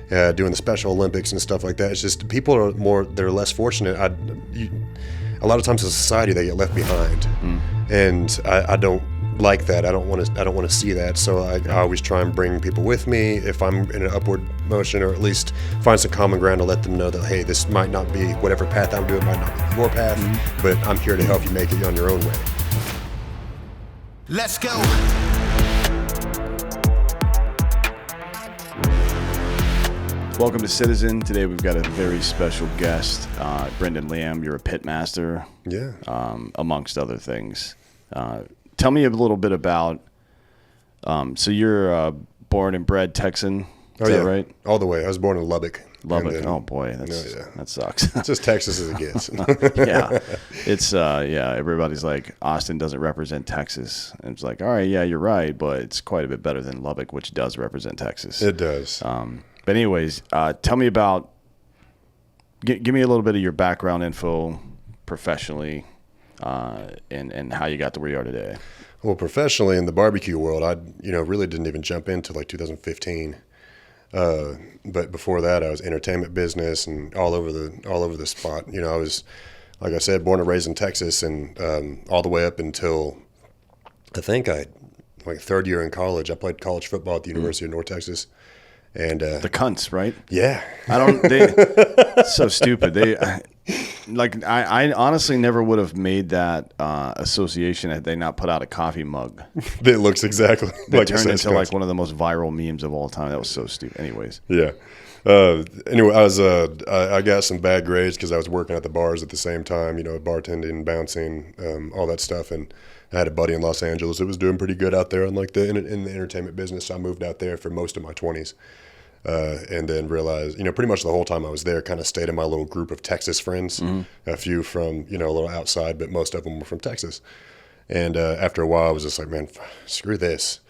doing the Special Olympics and stuff like that. It's just people are they're less fortunate. A lot of times in society they get left behind, and I don't like that. I don't want to see that. So I always try and bring people with me if I'm in an upward motion, or at least find some common ground to let them know that, hey, this might not be whatever path I'm doing, might not be your path, but I'm here to help you make it on your own way. Let's go. Welcome to Citizen. Today we've got a very special guest, Brendan Lamb. You're a pit master, amongst other things. Tell me a little bit about. So you're born and bred Texan. Is that right? All the way. I was born in Lubbock. Lubbock. Oh boy, that sucks. It's just Texas as it gets. Yeah, it's everybody's like, Austin doesn't represent Texas, and it's like, all right, yeah, you're right, but it's quite a bit better than Lubbock, which does represent Texas. It does. But anyways, tell me about. Give me a little bit of your background info, professionally, and how you got to where you are today. Well, professionally in the barbecue world, I really didn't even jump into like 2015. But before that, I was entertainment business and all over the spot. I was, like I said, born and raised in Texas, and all the way up until I think third year in college, I played college football at the University of North Texas. And the cunts, right? Yeah. It's so stupid. I honestly never would have made that association had they not put out a coffee mug. It looks exactly like it turned into like one of the most viral memes of all time. That was so stupid. Anyways. Yeah. Anyway, I got some bad grades because I was working at the bars at the same time, bartending, bouncing, all that stuff. And I had a buddy in Los Angeles that was doing pretty good out there in the entertainment business. So I moved out there for most of my 20s. And then realized, pretty much the whole time I was there, kind of stayed in my little group of Texas friends, a few from, a little outside, but most of them were from Texas. And after a while, I was just like, man, screw this.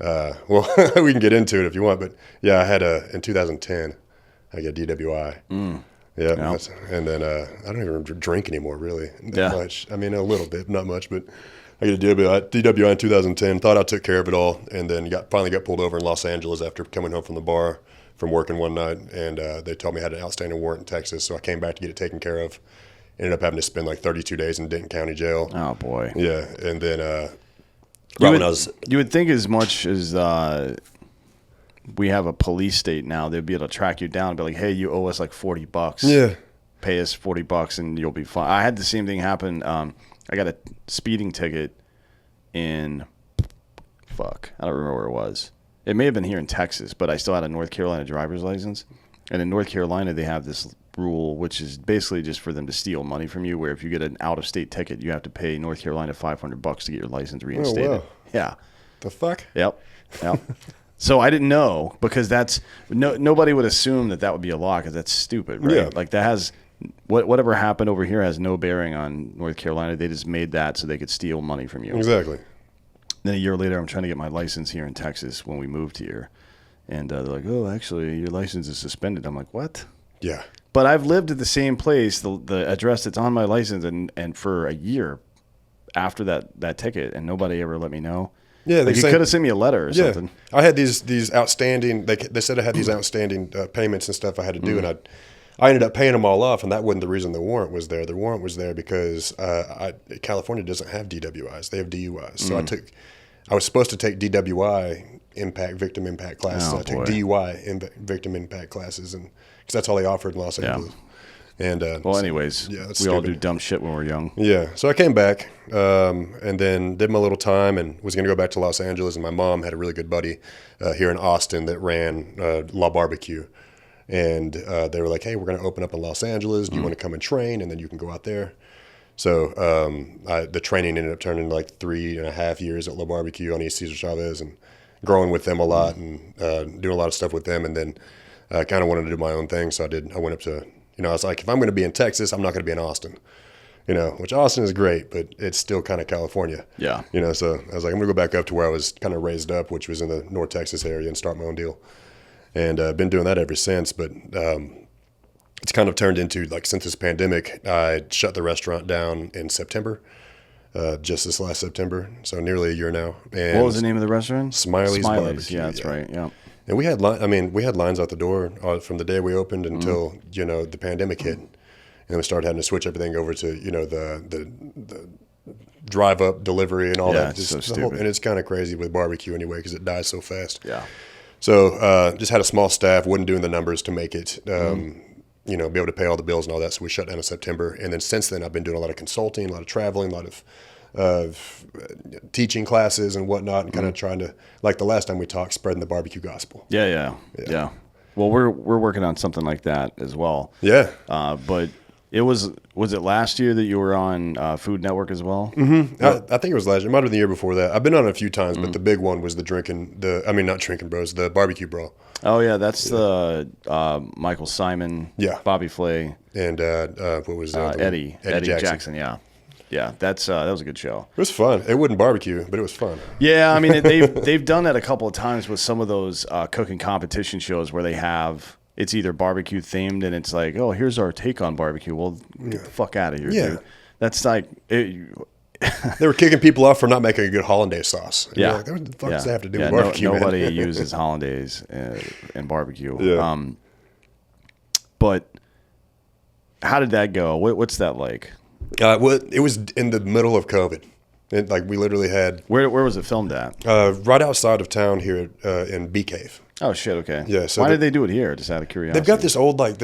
Well, we can get into it if you want, but yeah, I had in 2010, I got DWI. Yeah. And then I don't even drink anymore, really, that much. I mean, a little bit, not much, but I got a DWI in 2010, thought I took care of it all, and then finally got pulled over in Los Angeles after coming home from the bar from working one night, and they told me I had an outstanding warrant in Texas, so I came back to get it taken care of. Ended up having to spend like 32 days in Denton County Jail. Oh, boy. Yeah, and then you would think as much as we have a police state now, they'd be able to track you down and be like, hey, you owe us like $40. Yeah. Pay us $40 and you'll be fine. I had the same thing happen. I got a speeding ticket in, I don't remember where it was. It may have been here in Texas, but I still had a North Carolina driver's license. And in North Carolina, they have this rule, which is basically just for them to steal money from you, where if you get an out-of-state ticket, you have to pay North Carolina $500 to get your license reinstated. Oh, wow. Yeah. The fuck? Yep. So I didn't know, because nobody would assume that would be a law, because that's stupid, right? Yeah. Like that has whatever happened over here has no bearing on North Carolina. They just made that so they could steal money from you. Exactly. Then a year later, I'm trying to get my license here in Texas when we moved here. And they're like, oh, actually, your license is suspended. I'm like, what? Yeah. But I've lived at the same place, the address that's on my license, and for a year after that ticket, and nobody ever let me know. Yeah, like you could have sent me a letter or something. I had these outstanding. They said I had these outstanding payments and stuff I had to do, and I ended up paying them all off, and that wasn't the reason the warrant was there. The warrant was there because California doesn't have DWIs; they have DUIs. So I was supposed to take DWI victim impact classes. I took DUI victim impact classes, and because that's all they offered in Los Angeles. And anyways, we all do dumb shit when we're young. Yeah, so I came back and then did my little time and was going to go back to Los Angeles. And my mom had a really good buddy here in Austin that ran La Barbecue. And they were like, hey, we're going to open up in Los Angeles. Do you want to come and train? And then you can go out there. So the training ended up turning into like 3.5 years at La Barbecue on East Cesar Chavez, and growing with them a lot and doing a lot of stuff with them. And then I kind of wanted to do my own thing. So I went up to, I was like, if I'm going to be in Texas, I'm not going to be in Austin, which Austin is great, but it's still kind of California. Yeah. So I was like, I'm going to go back up to where I was kind of raised up, which was in the North Texas area, and start my own deal. And I've been doing that ever since. But it's kind of turned into, like, since this pandemic, I shut the restaurant down in September, just this last September. So nearly a year now. And what was the name of the restaurant? Smiley's Barbecue. Yeah, that's right. Yeah. And we had we had lines out the door from the day we opened until the pandemic hit, and we started having to switch everything over to the drive up delivery and all that. It's so stupid. And it's kind of crazy with barbecue anyway because it dies so fast. Yeah. So just had a small staff, wasn't doing the numbers to make it, be able to pay all the bills and all that. So we shut down in September. And then since then, I've been doing a lot of consulting, a lot of traveling, a lot of teaching classes and whatnot, and kind of trying to, like the last time we talked, spreading the barbecue gospel. Yeah. Well, we're working on something like that as well. Yeah. But was it last year that you were on Food Network as well? Mm-hmm. I think it was last year. It might have been the year before that. I've been on it a few times, but the big one was not drinking bros, the barbecue bro. Oh yeah, that's the Michael Simon, Bobby Flay, and what was Eddie Jackson. Yeah, that was a good show. It was fun. It wasn't barbecue, but it was fun. Yeah, I mean they've done that a couple of times with some of those cooking competition shows where they have. It's either barbecue themed and it's like, oh, here's our take on barbecue. Well, get the fuck out of here, dude. That's like they were kicking people off for not making a good hollandaise sauce. And like, what the fuck does that have to do with barbecue? Nobody uses hollandaise in barbecue. Yeah. But how did that go? What's that like? Well, it was in the middle of COVID. We literally had where was it filmed at? Right outside of town here in Bee Cave. Oh shit! Okay. Yeah. So why did they do it here? Just out of curiosity. They've got this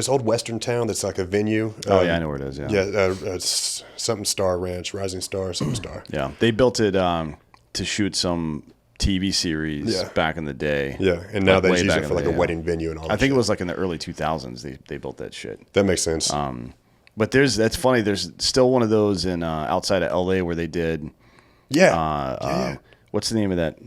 old western town that's like a venue. Oh yeah, I know where it is. Yeah. Yeah. It's something Star Ranch, Rising Star, something Star. Yeah. They built it to shoot some TV series back in the day. Yeah. And now they use it for like a wedding venue and all. I think it was like in the early 2000s they built that shit. That makes sense. But that's funny. There's still one of those in outside of LA where they did. Yeah. What's the name of that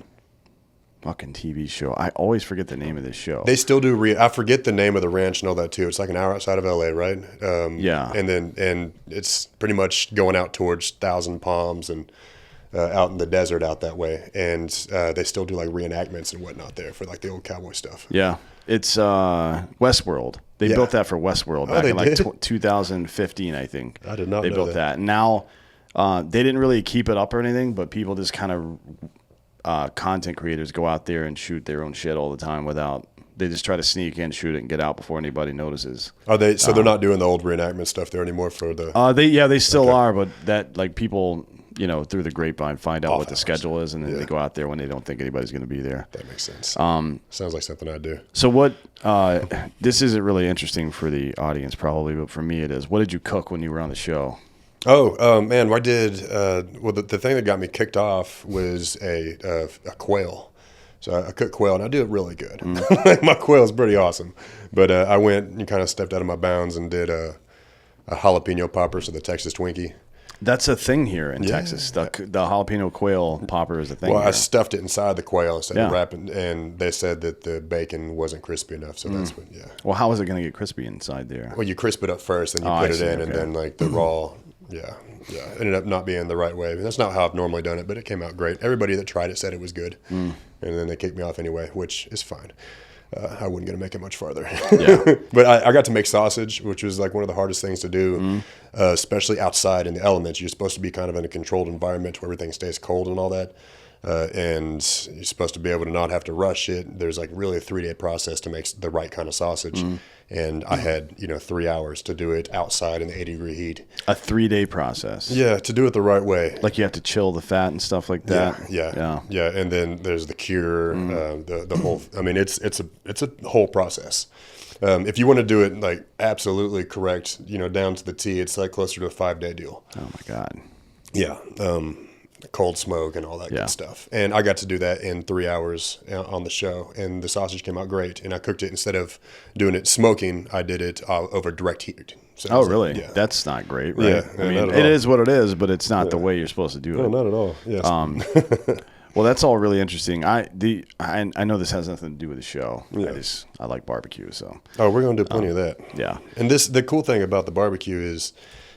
fucking TV show? I always forget the name of this show. They still do. I forget the name of the ranch and all that too. It's like an hour outside of LA, right? Yeah. And it's pretty much going out towards Thousand Palms and out in the desert out that way. And they still do like reenactments and whatnot there for like the old cowboy stuff. Yeah. It's Westworld. They built that for Westworld back in like 2015, I think. I did not know They built that. And now they didn't really keep it up or anything, but people just kind of content creators go out there and shoot their own shit all the time they just try to sneak in, shoot it, and get out before anybody notices. Are they? So they're not doing the old reenactment stuff there anymore for the. They still are, but that like people through the grapevine find out what the schedule is, and then they go out there when they don't think anybody's going to be there. That makes sense. Sounds like something I'd do. So what? This isn't really interesting for the audience probably, but for me it is. What did you cook when you were on the show? Oh man, I did. Well, the thing that got me kicked off was a quail. So I cook quail, and I do it really good. My quail is pretty awesome. But I went and kind of stepped out of my bounds and did a jalapeno popper, so the Texas Twinkie. That's a thing here in Texas. The jalapeno quail popper is a thing. Well, here. I stuffed it inside the quail instead of wrapping, and they said that the bacon wasn't crispy enough. So that's what. Yeah. Well, how is it going to get crispy inside there? Well, you crisp it up first, then you put it in, and then like the raw. Yeah. Ended up not being the right way. That's not how I've normally done it, but it came out great. Everybody that tried it said it was good, and then they kicked me off anyway, which is fine. I wasn't going to make it much farther. Yeah. But I got to make sausage, which was like one of the hardest things to do, especially outside in the elements. You're supposed to be kind of in a controlled environment where everything stays cold and all that. And you're supposed to be able to not have to rush it. There's like really a 3-day process to make the right kind of sausage. And I had, 3 hours to do it outside in the 80-degree heat. A 3-day process. Yeah, to do it the right way. Like you have to chill the fat and stuff like that. Yeah. And then there's the cure, the whole. I mean, it's a whole process. If you want to do it like absolutely correct, down to the T, it's like closer to a 5-day deal. Oh my God. Yeah. Cold smoke and all that good stuff. And I got to do that in 3 hours on the show, and the sausage came out great. And I cooked it, instead of doing it smoking, I did it over direct heat. So really? Yeah. That's not great, right? Yeah, I mean, it is what it is, but it's not the way you're supposed to do it. No, not at all. Yes. Well, that's all really interesting. I know this has nothing to do with the show. Yeah. I like barbecue, so. Oh, we're going to do plenty of that. Yeah. And the cool thing about the barbecue is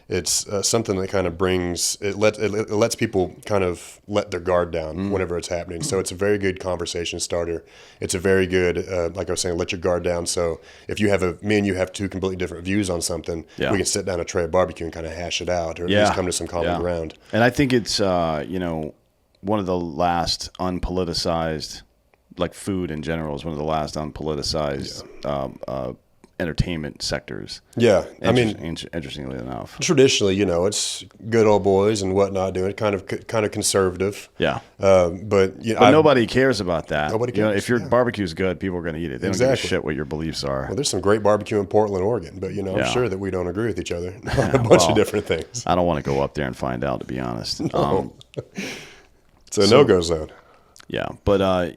it's something that kind of it lets people kind of let their guard down whenever it's happening. So it's a very good conversation starter. It's a very good, like I was saying, let your guard down. So if me and you have two completely different views on something, we can sit down a tray of barbecue and kind of hash it out, or at least come to some common ground. And I think it's one of the last unpoliticized like food in general is one of the last unpoliticized entertainment sectors. Yeah, I mean, Interestingly enough. traditionally, it's good old boys and whatnot doing it, kind of conservative. Yeah. But But nobody cares about that. Nobody You know, cares, if your yeah. barbecue's good, people are going to eat it. They don't give a Exactly. shit what your beliefs are. Well, there's some great barbecue in Portland, Oregon, but I'm Yeah. sure that we don't agree with each other on a bunch of different things. I don't want to go up there and find out, to be honest. It's a no-go zone. Yeah, but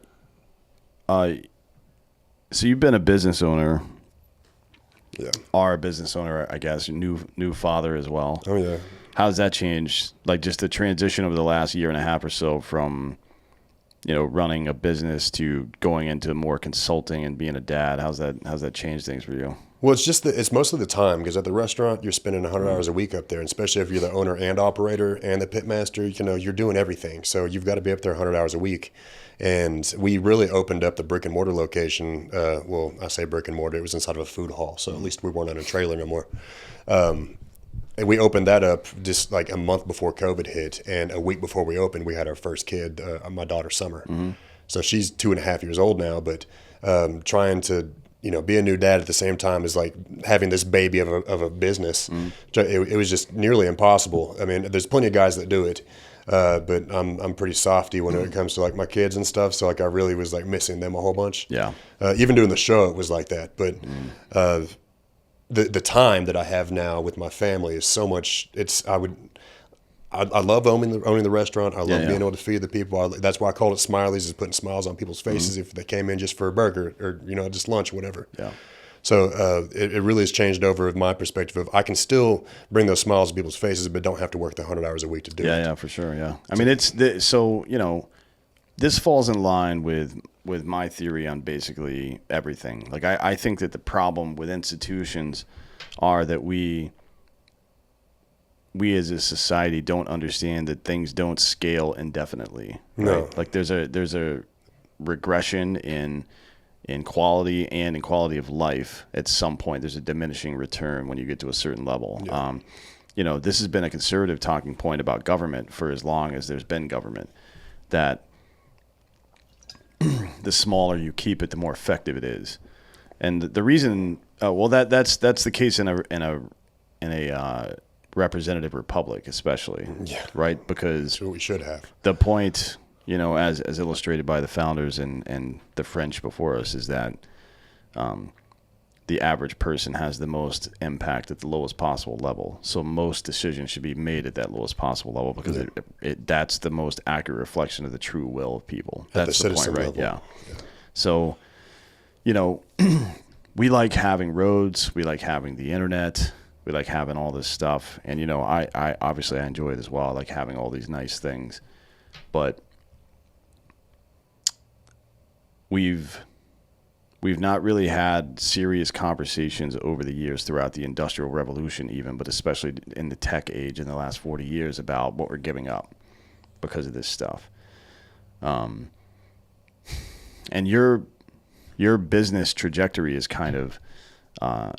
so you've been a business owner, Yeah. are a business owner, I guess, new father as well. Oh yeah. How's that changed? Like just the transition over the last year and a half or so from, running a business to going into more consulting and being a dad. How's that changed things for you? Well, it's mostly the time, because at the restaurant you're spending 100 hours a week up there, and especially if you're the owner and operator and the pit master, you're doing everything. So you've got to be up there 100 hours a week. And we really opened up the brick and mortar location. Well, I say brick and mortar; it was inside of a food hall, so at least we weren't on a trailer no more. And we opened that up just like a month before COVID hit, and a week before we opened, we had our first kid, my daughter Summer. Mm-hmm. So she's 2.5 years old now, but trying to be a new dad at the same time is like having this baby of a business. It was just nearly impossible. I mean, there's plenty of guys that do it, but I'm pretty softy when it comes to like my kids and stuff. So like I really was like missing them a whole bunch. Yeah. Even doing the show, it was like that. But the time that I have now with my family is so much. I love owning the restaurant. I love being able to feed the people. That's why I call it Smiley's, is putting smiles on people's faces if they came in just for a burger or just lunch, whatever. Yeah. So it really has changed over my perspective of I can still bring those smiles to people's faces, but don't have to work the 100 hours a week to do it. Yeah, for sure. Yeah. I mean, this falls in line with my theory on basically everything. Like I think that the problem with institutions are that we as a society don't understand that things don't scale indefinitely. Right? No. Like there's a regression in quality and in quality of life. At some point, there's a diminishing return when you get to a certain level. Yeah. This has been a conservative talking point about government for as long as there's been government, that the smaller you keep it, the more effective it is. And the reason, that's the case in a representative republic, especially. Yeah. Right? Because That's what we should have. the point, as illustrated by the founders and the French before us, is that the average person has the most impact at the lowest possible level. So most decisions should be made at that lowest possible level, because that's the most accurate reflection of the true will of people. That's the point, right? Level. Yeah. So, we like having roads. We like having the internet. We like having all this stuff. And, I obviously I enjoy it as well. I like having all these nice things. But we've not really had serious conversations over the years throughout the Industrial Revolution even, but especially in the tech age in the last 40 years, about what we're giving up because of this stuff. And your business trajectory is kind of an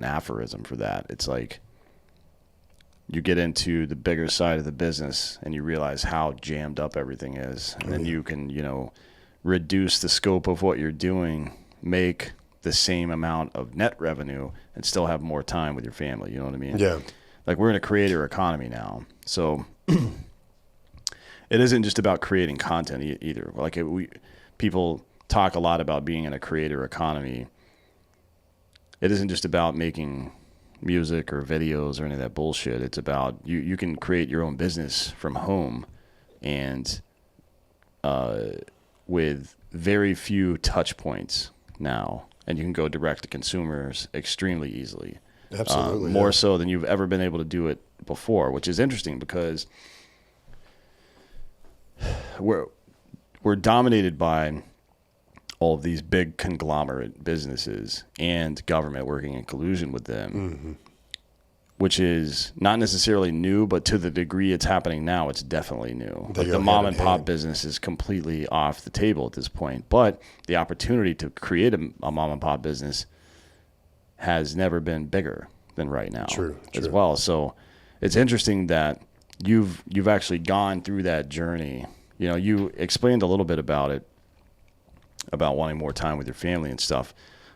aphorism for that. It's like you get into the bigger side of the business and you realize how jammed up everything is, and then you can reduce the scope of what you're doing, make the same amount of net revenue, and still have more time with your family. You know what I mean? Yeah. Like, we're in a creator economy now, so it isn't just about creating content either. Like, people talk a lot about being in a creator economy. It isn't just about making music or videos or any of that bullshit. It's about you can create your own business from home, and with very few touch points now, and you can go direct to consumers extremely easily. Absolutely. More so than you've ever been able to do it before, which is interesting, because we're dominated by all of these big conglomerate businesses and government working in collusion with them, which is not necessarily new, but to the degree it's happening now, it's definitely new. Like, the mom and pop business is completely off the table at this point, but the opportunity to create a mom and pop business has never been bigger than right now. True. As well. So it's interesting that you've actually gone through that journey You know, you explained a little bit about it, about wanting more time with your family and stuff.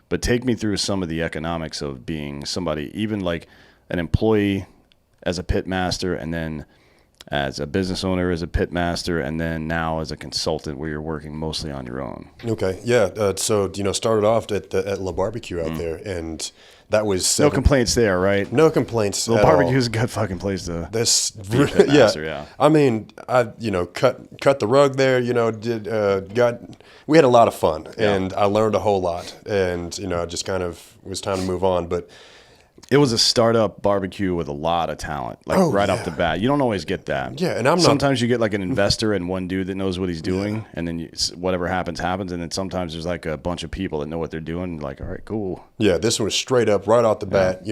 But take me through some of the economics of being somebody, even like an employee as a pit master, and then as a business owner as a pit master, and then now as a consultant where you're working mostly on your own. Okay, yeah. So started off at La Barbecue out there, and that was No complaints there, right? no complaints. La at Barbecue all. is a good fucking place to This, be a pit master, yeah. I mean, I cut the rug there. We had a lot of fun, and I learned a whole lot, and I just kind of it was time to move on, but. It was a startup barbecue with a lot of talent, like off the bat. You don't always get that. Yeah, and sometimes you get like an investor and one dude that knows what he's doing, and then whatever happens, and then sometimes there's like a bunch of people that know what they're doing. Like, all right, cool. Yeah, this one was straight up right off the bat.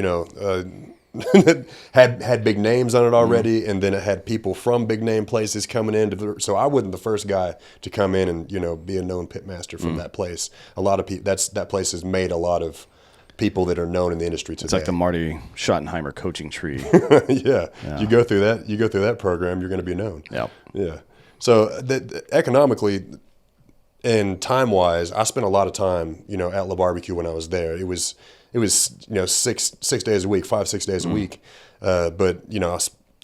Had big names on it already, and then it had people from big name places coming in. So I wasn't the first guy to come in and be a known pitmaster from that place. A lot of people. That place has made a lot of people that are known in the industry today. It's like the Marty Schottenheimer coaching tree. Yeah. You go through that program, you're going to be known. Yeah. So economically and time wise, I spent a lot of time, at La Barbecue when I was there. It was 6 days a week, 5-6 days a week. But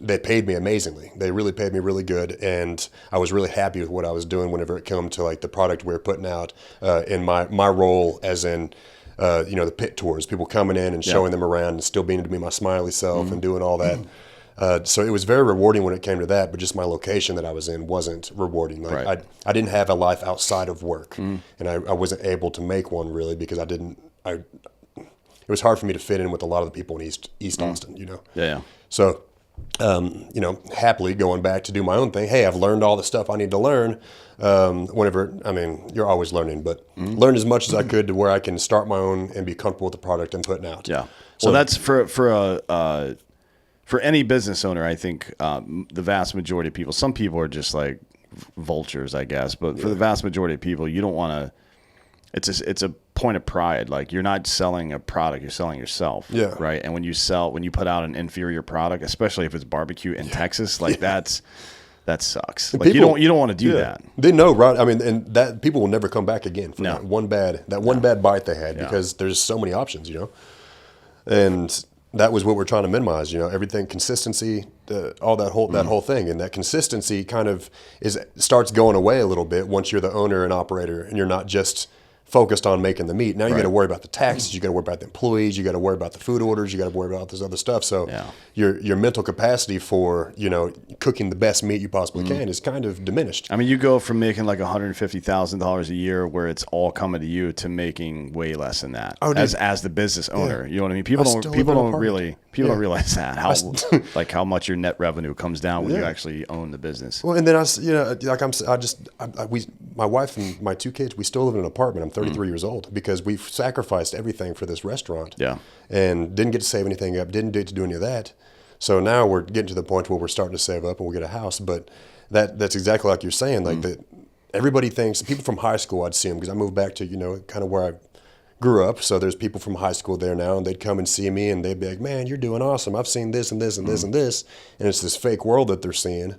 they paid me amazingly. They really paid me really good, and I was really happy with what I was doing whenever it came to like the product we were putting out in my role as in the pit tours, people coming in and showing them around and still being to be my smiley self and doing all that. So it was very rewarding when it came to that, but just my location that I was in wasn't rewarding. Like I didn't have a life outside of work, and I wasn't able to make one really because it was hard for me to fit in with a lot of the people in East Austin, Yeah. So, happily going back to do my own thing. Hey, I've learned all the stuff I need to learn. You're always learning, but learn as much as I could to where I can start my own and be comfortable with the product I'm putting out. Yeah. So that's for any business owner. I think the vast majority of people. Some people are just like vultures, I guess. But for the vast majority of people, you don't want to. It's a point of pride. Like you're not selling a product, you're selling yourself. Yeah. Right. And when you put out an inferior product, especially if it's barbecue in Texas, like that sucks. Like people, you don't want to do that. They know, right? I mean, and that people will never come back again for that one bad bite they had because there's so many options, And that was what we're trying to minimize, everything, consistency, all that whole thing, and that consistency kind of starts going away a little bit once you're the owner and operator, and you're not just focused on making the meat. Now you got to worry about the taxes, you got to worry about the employees, you got to worry about the food orders, you got to worry about this other stuff. So your mental capacity for cooking the best meat you possibly can is kind of diminished. I mean, you go from making like $150,000 a year where it's all coming to you to making way less than that as the business owner. You know what I mean? People don't realize that how much your net revenue comes down when you actually own the business. Well, and then my wife and my 2 kids, we still live in an apartment. I'm 33 years old because we've sacrificed everything for this restaurant. Yeah. And didn't get to save anything up, didn't get to do any of that. So now we're getting to the point where we're starting to save up and we'll get a house. But that's exactly like you're saying, like that everybody thinks, people from high school, I'd see them because I moved back to, kind of where I grew up. So there's people from high school there now, and they'd come and see me and they'd be like, man, you're doing awesome. I've seen this and this and this and this. And it's this fake world that they're seeing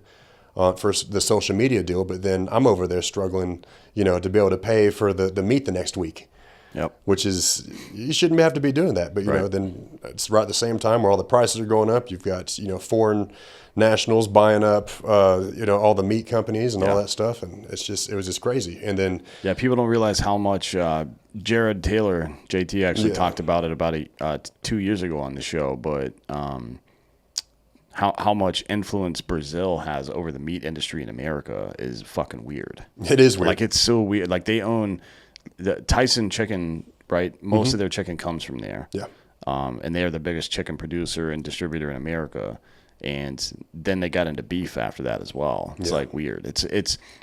for the social media deal. But then I'm over there struggling, to be able to pay for the meat the next week. Yep. Which is, you shouldn't have to be doing that. But, then it's right at the same time where all the prices are going up. You've got, foreign nationals buying up, all the meat companies and all that stuff. And it was just crazy. And then. Yeah, people don't realize how much Jared Taylor, JT, actually talked about it about 2 years ago on the show. But how much influence Brazil has over the meat industry in America is fucking weird. It is weird. Like, it's so weird. Like, they own the Tyson chicken, right? Most of their chicken comes from there. Yeah. And they're the biggest chicken producer and distributor in America. And then they got into beef after that as well. It's like weird.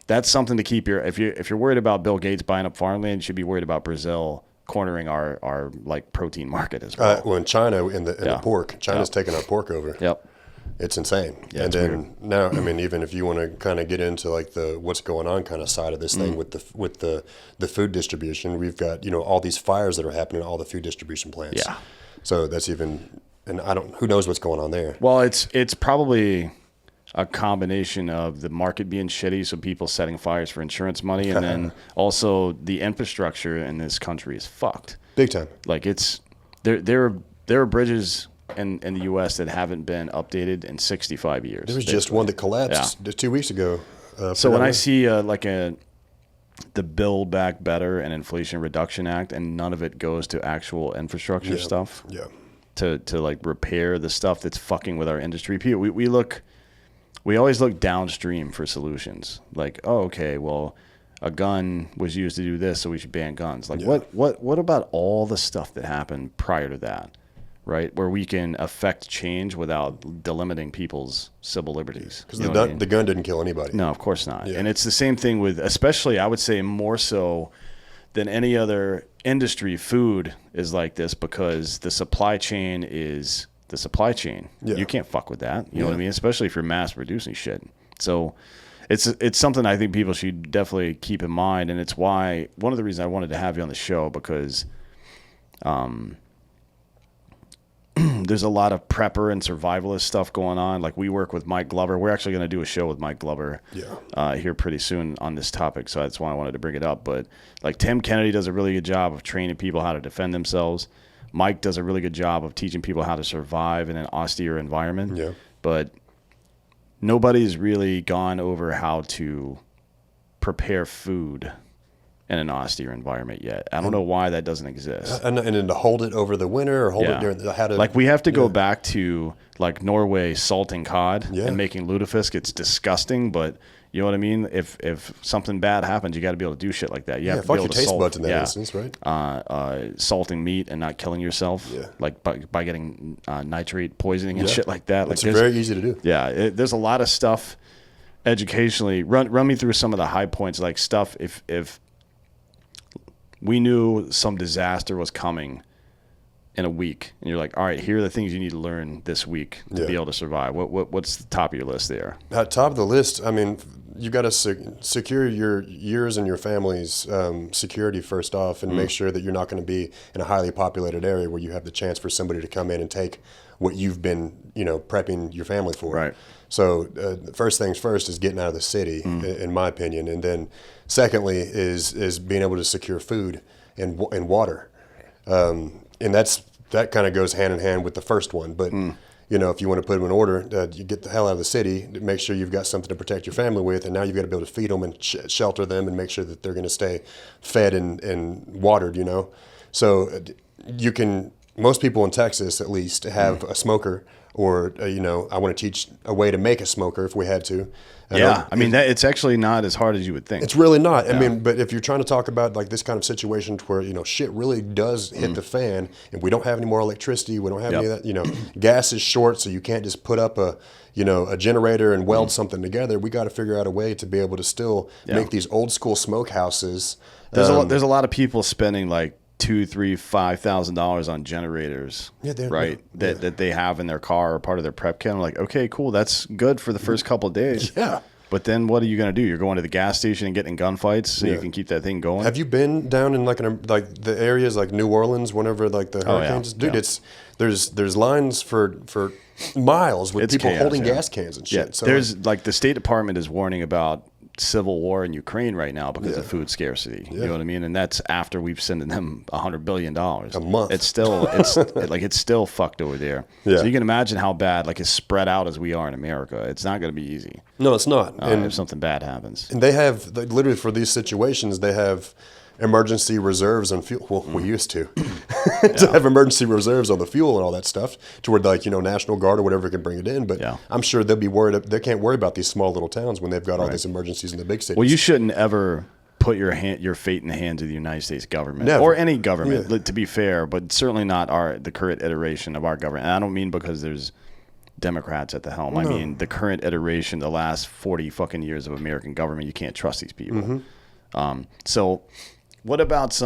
That's something to keep if you're worried about Bill Gates buying up farmland, you should be worried about Brazil cornering our like protein market as well. Well, in China, in the pork, China's taking our pork over. Yep. It's insane. Yeah, and then weird. Now, I mean, even if you want to kind of get into like the what's going on kind of side of this thing with the food distribution, we've got all these fires that are happening at all the food distribution plants. Yeah. So that's even, and who knows what's going on there. Well, it's probably, a combination of the market being shitty, so people setting fires for insurance money, and then also the infrastructure in this country is fucked. Big time. Like there are bridges in the U.S. that haven't been updated in 65 years. There was just one that collapsed 2 weeks ago. So when I see the Build Back Better and Inflation Reduction Act, and none of it goes to actual infrastructure stuff, to like repair the stuff that's fucking with our industry. We always look downstream for solutions. Like, oh, okay, well, a gun was used to do this, so we should ban guns. Like, what about all the stuff that happened prior to that, right? Where we can affect change without delimiting people's civil liberties. Because the gun didn't kill anybody. No, of course not. And it's the same thing with, especially, I would say more so than any other industry, food is like this, because the supply chain is the supply chain. You can't fuck with that. You know what I mean? Especially if you're mass producing shit. So it's something I think people should definitely keep in mind, and it's why one of the reasons I wanted to have you on the show, because there's a lot of prepper and survivalist stuff going on. Like, we work with Mike Glover. We're actually going to do a show with Mike Glover here pretty soon on this topic, so that's why I wanted to bring it up. But like, Tim Kennedy does a really good job of training people how to defend themselves. Mike does a really good job of teaching people how to survive in an austere environment. But nobody's really gone over how to prepare food in an austere environment yet. I don't know why that doesn't exist. And then to hold it over the winter, or hold it during like, we have to go back to like Norway salting cod and making lutefisk. It's disgusting, but you know what I mean? If something bad happens, you got to be able to do shit like that. You have to be able to taste salt, buds in that instance, right? Salting meat and not killing yourself, like by getting nitrate poisoning and shit like that. It's very easy to do. Yeah, there's a lot of stuff educationally. Run me through some of the high points, like stuff if we knew some disaster was coming in a week, and you're like, all right, here are the things you need to learn this week to be able to survive. What's the top of your list there? At top of the list, I mean, you got to secure yours and your family's security first off, and make sure that you're not going to be in a highly populated area where you have the chance for somebody to come in and take what you've been, prepping your family for. Right. So first things first is getting out of the city, in my opinion, and then secondly is being able to secure food and water, and that kind of goes hand in hand with the first one. But if you want to put them in order, you get the hell out of the city, make sure you've got something to protect your family with, and now you've got to be able to feed them and shelter them and make sure that they're going to stay fed and watered. So most people in Texas at least have a smoker, or I want to teach a way to make a smoker if we had to. It's actually not as hard as you would think. It's really not. I mean, but if you're trying to talk about like this kind of situation where shit really does hit the fan, and we don't have any more electricity, we don't have any of that. Gas is short, so you can't just put up a generator and weld something together. We got to figure out a way to be able to still make these old school smokehouses. There's a lot of people spending like $2,000, $3,000, $5,000 on generators, right? That they have in their car or part of their prep kit. I'm like, okay, cool, that's good for the first couple of days. Yeah. But then what are you going to do? You're going to the gas station and getting in gunfights so you can keep that thing going? Have you been down in like the areas like New Orleans whenever like the hurricanes? Dude, there's lines for miles with people holding gas cans and shit. So there's like the State Department is warning about civil war in Ukraine right now because of food scarcity. You know what I mean? And that's after we've sent them $100 billion a month. It's still fucked over there. So you can imagine how bad, like, as spread out as we are in America, it's not going to be easy. No, it's not. If something bad happens. And they have literally for these situations, they have emergency reserves on fuel. Well, we used to have emergency reserves on the fuel and all that stuff to where National Guard or whatever can bring it in. But I'm sure they'll be worried. They can't worry about these small little towns when they've got all these emergencies in the big cities. Well, you shouldn't ever put your fate in the hands of the United States government or any government, to be fair, but certainly not the current iteration of our government. And I don't mean because there's Democrats at the helm. No. I mean the current iteration, the last 40 fucking years of American government. You can't trust these people. So what about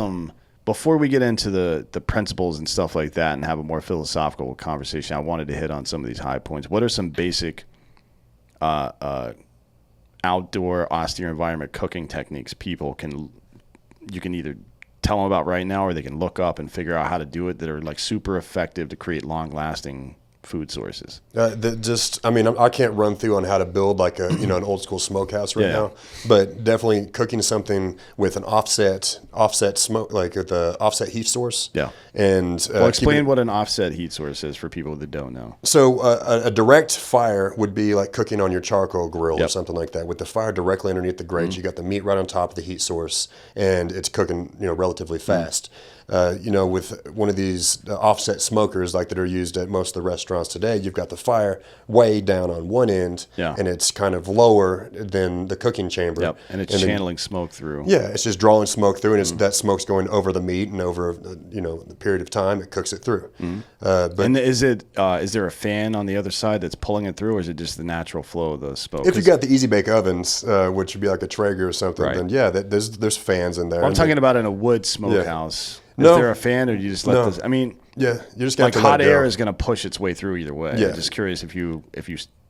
before we get into the principles and stuff like that and have a more philosophical conversation, I wanted to hit on some of these high points. What are some basic outdoor austere environment cooking techniques you can either tell them about right now, or they can look up and figure out how to do it, that are like super effective to create long lasting food sources? I mean, I can't run through on how to build like a an old school smokehouse right now, but definitely cooking something with an offset smoke, like with the offset heat source. Yeah. And Well, explain what an offset heat source is for people that don't know. So a direct fire would be like cooking on your charcoal grill or something like that. With the fire directly underneath the grate, you got the meat right on top of the heat source, and it's cooking relatively fast. With one of these offset smokers like that are used at most of the restaurants today, you've got the fire way down on one end, and it's kind of lower than the cooking chamber. Yep, and it's channeling smoke through. Yeah, it's just drawing smoke through, and that smoke's going over the meat, and over the period of time it cooks it through. And is there a fan on the other side that's pulling it through, or is it just the natural flow of the smoke? If you got the easy bake ovens, which would be like a Traeger or something, Right. then there's fans in there. Well, I'm talking about in a wood smokehouse. Is No. there a fan, or do you just let this? I mean, yeah, you just got like to hot let it go. air is going to push its way through either way. Yeah. I'm just curious if you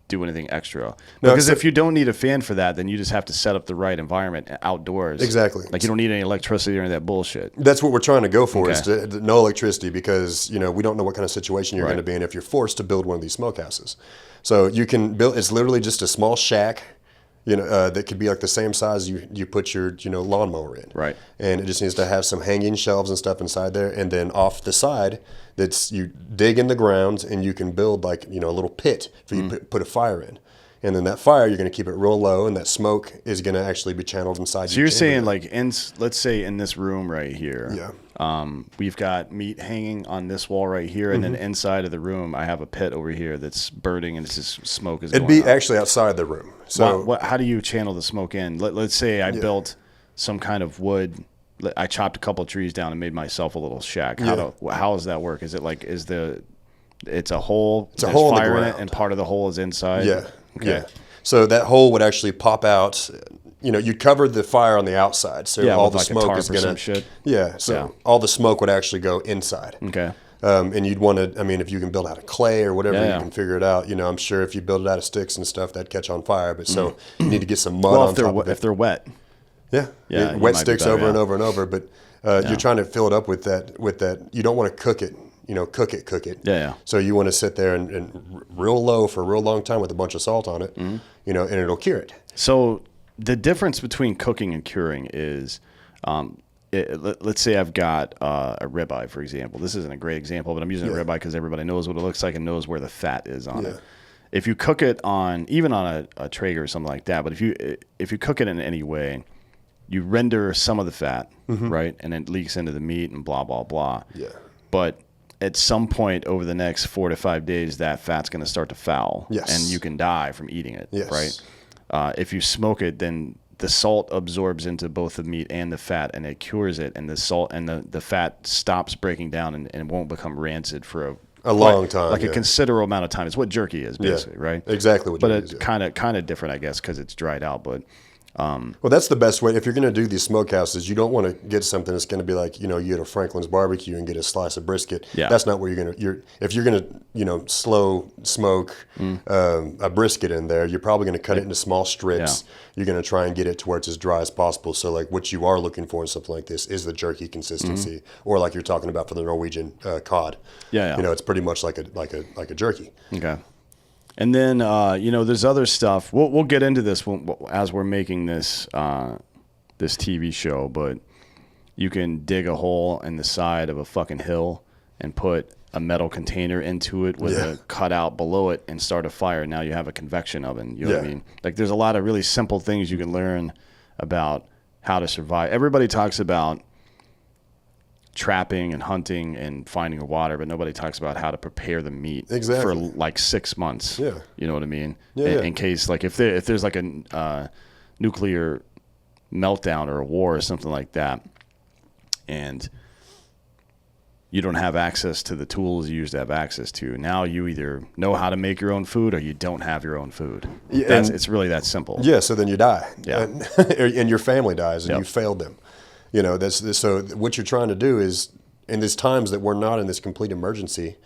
do anything extra, No, because so- if you don't need a fan for that, then you just have to set up the right environment outdoors. Exactly. Like you don't need any electricity or any of that bullshit. That's what we're trying to go for is Okay. no electricity, because we don't know what kind of situation you're Right. going to be in if you're forced to build one of these smokehouses. So you can build. It's literally just a small shack. That could be like the same size you put your lawnmower in. Right. And it just needs to have some hanging shelves and stuff inside there, and then off the side, you dig in the ground and you can build like a little pit for you to put a fire in. And then that fire, you're going to keep it real low, and that smoke is going to actually be channeled inside. So you're saying like let's say in this room right here, Yeah. we've got meat hanging on this wall right here, and then inside of the room I have a pit over here that's burning, and it's just smoke is It'd going be up. actually outside the room. So How do you channel the smoke in? Let's say I built some kind of wood. I chopped a couple of trees down and made myself a little shack. How does that work? Is it like it's a hole? It's a hole in the fire in it, ground. and part of the hole is inside. Yeah. Okay. Yeah. So that hole would actually pop out. You'd cover the fire on the outside, so Yeah, all with the like a smoke tarp is or gonna. some shit. Yeah. So Yeah. all the smoke would actually go inside. Okay. And you'd want to. I mean, if you can build out of clay or whatever, Yeah. you can figure it out. I'm sure if you build it out of sticks and stuff, that'd catch on fire. But so you need to get some mud Well, on top of it. if they're wet. Yeah, Yeah, you wet might be sticks better, over and yeah. over and over. But you're trying to fill it up with that. You don't want to cook it. Cook it. Yeah. So you want to sit there and real low for a real long time with a bunch of salt on it. And it'll cure it. So the difference between cooking and curing is, let's say I've got a ribeye, for example. This isn't a great example, but I'm using a ribeye because everybody knows what it looks like and knows where the fat is on it. If you cook it even on a Traeger or something like that, but if you cook it in any way, you render some of the fat, right, and it leaks into the meat and blah blah blah. Yeah. But at some point over the next 4 to 5 days, that fat's going to start to foul, Yes. and you can die from eating it, Yes. right? If you smoke it, then the salt absorbs into both the meat and the fat, and it cures it, and the salt and the fat stops breaking down, and it won't become rancid for A long time, like a yeah. considerable amount of time. It's what jerky is, basically, right? Exactly what But jerky it's is, yeah. kind of different, I guess, because it's dried out. But Well, that's the best way. If you're going to do these smokehouses, you don't want to get something that's going to be like, you get a Franklin's barbecue and get a slice of brisket. Yeah. That's not where if you're going to, slow smoke a brisket in there, you're probably going to cut it into small strips. Yeah. You're going to try and get it to where it's as dry as possible. So like what you are looking for in something like this is the jerky consistency, or like you're talking about for the Norwegian cod. Yeah. It's pretty much like a jerky. Okay. And then, there's other stuff. We'll get into this as we're making this this TV show, but you can dig a hole in the side of a fucking hill and put a metal container into it with a cutout below it and start a fire. Now you have a convection oven. You know what I mean? Like there's a lot of really simple things you can learn about how to survive. Everybody talks about trapping and hunting and finding water, but nobody talks about how to prepare the meat for like 6 months. Yeah. You know what I mean? Yeah, In case like if there's like a nuclear meltdown or a war or something like that, and you don't have access to the tools you used to have access to. Now you either know how to make your own food or you don't have your own food. Yeah, It's really that simple. Yeah, so then you die. Yeah. And your family dies, and Yep. you failed them. So what you're trying to do is, in these times that we're not in this complete emergency,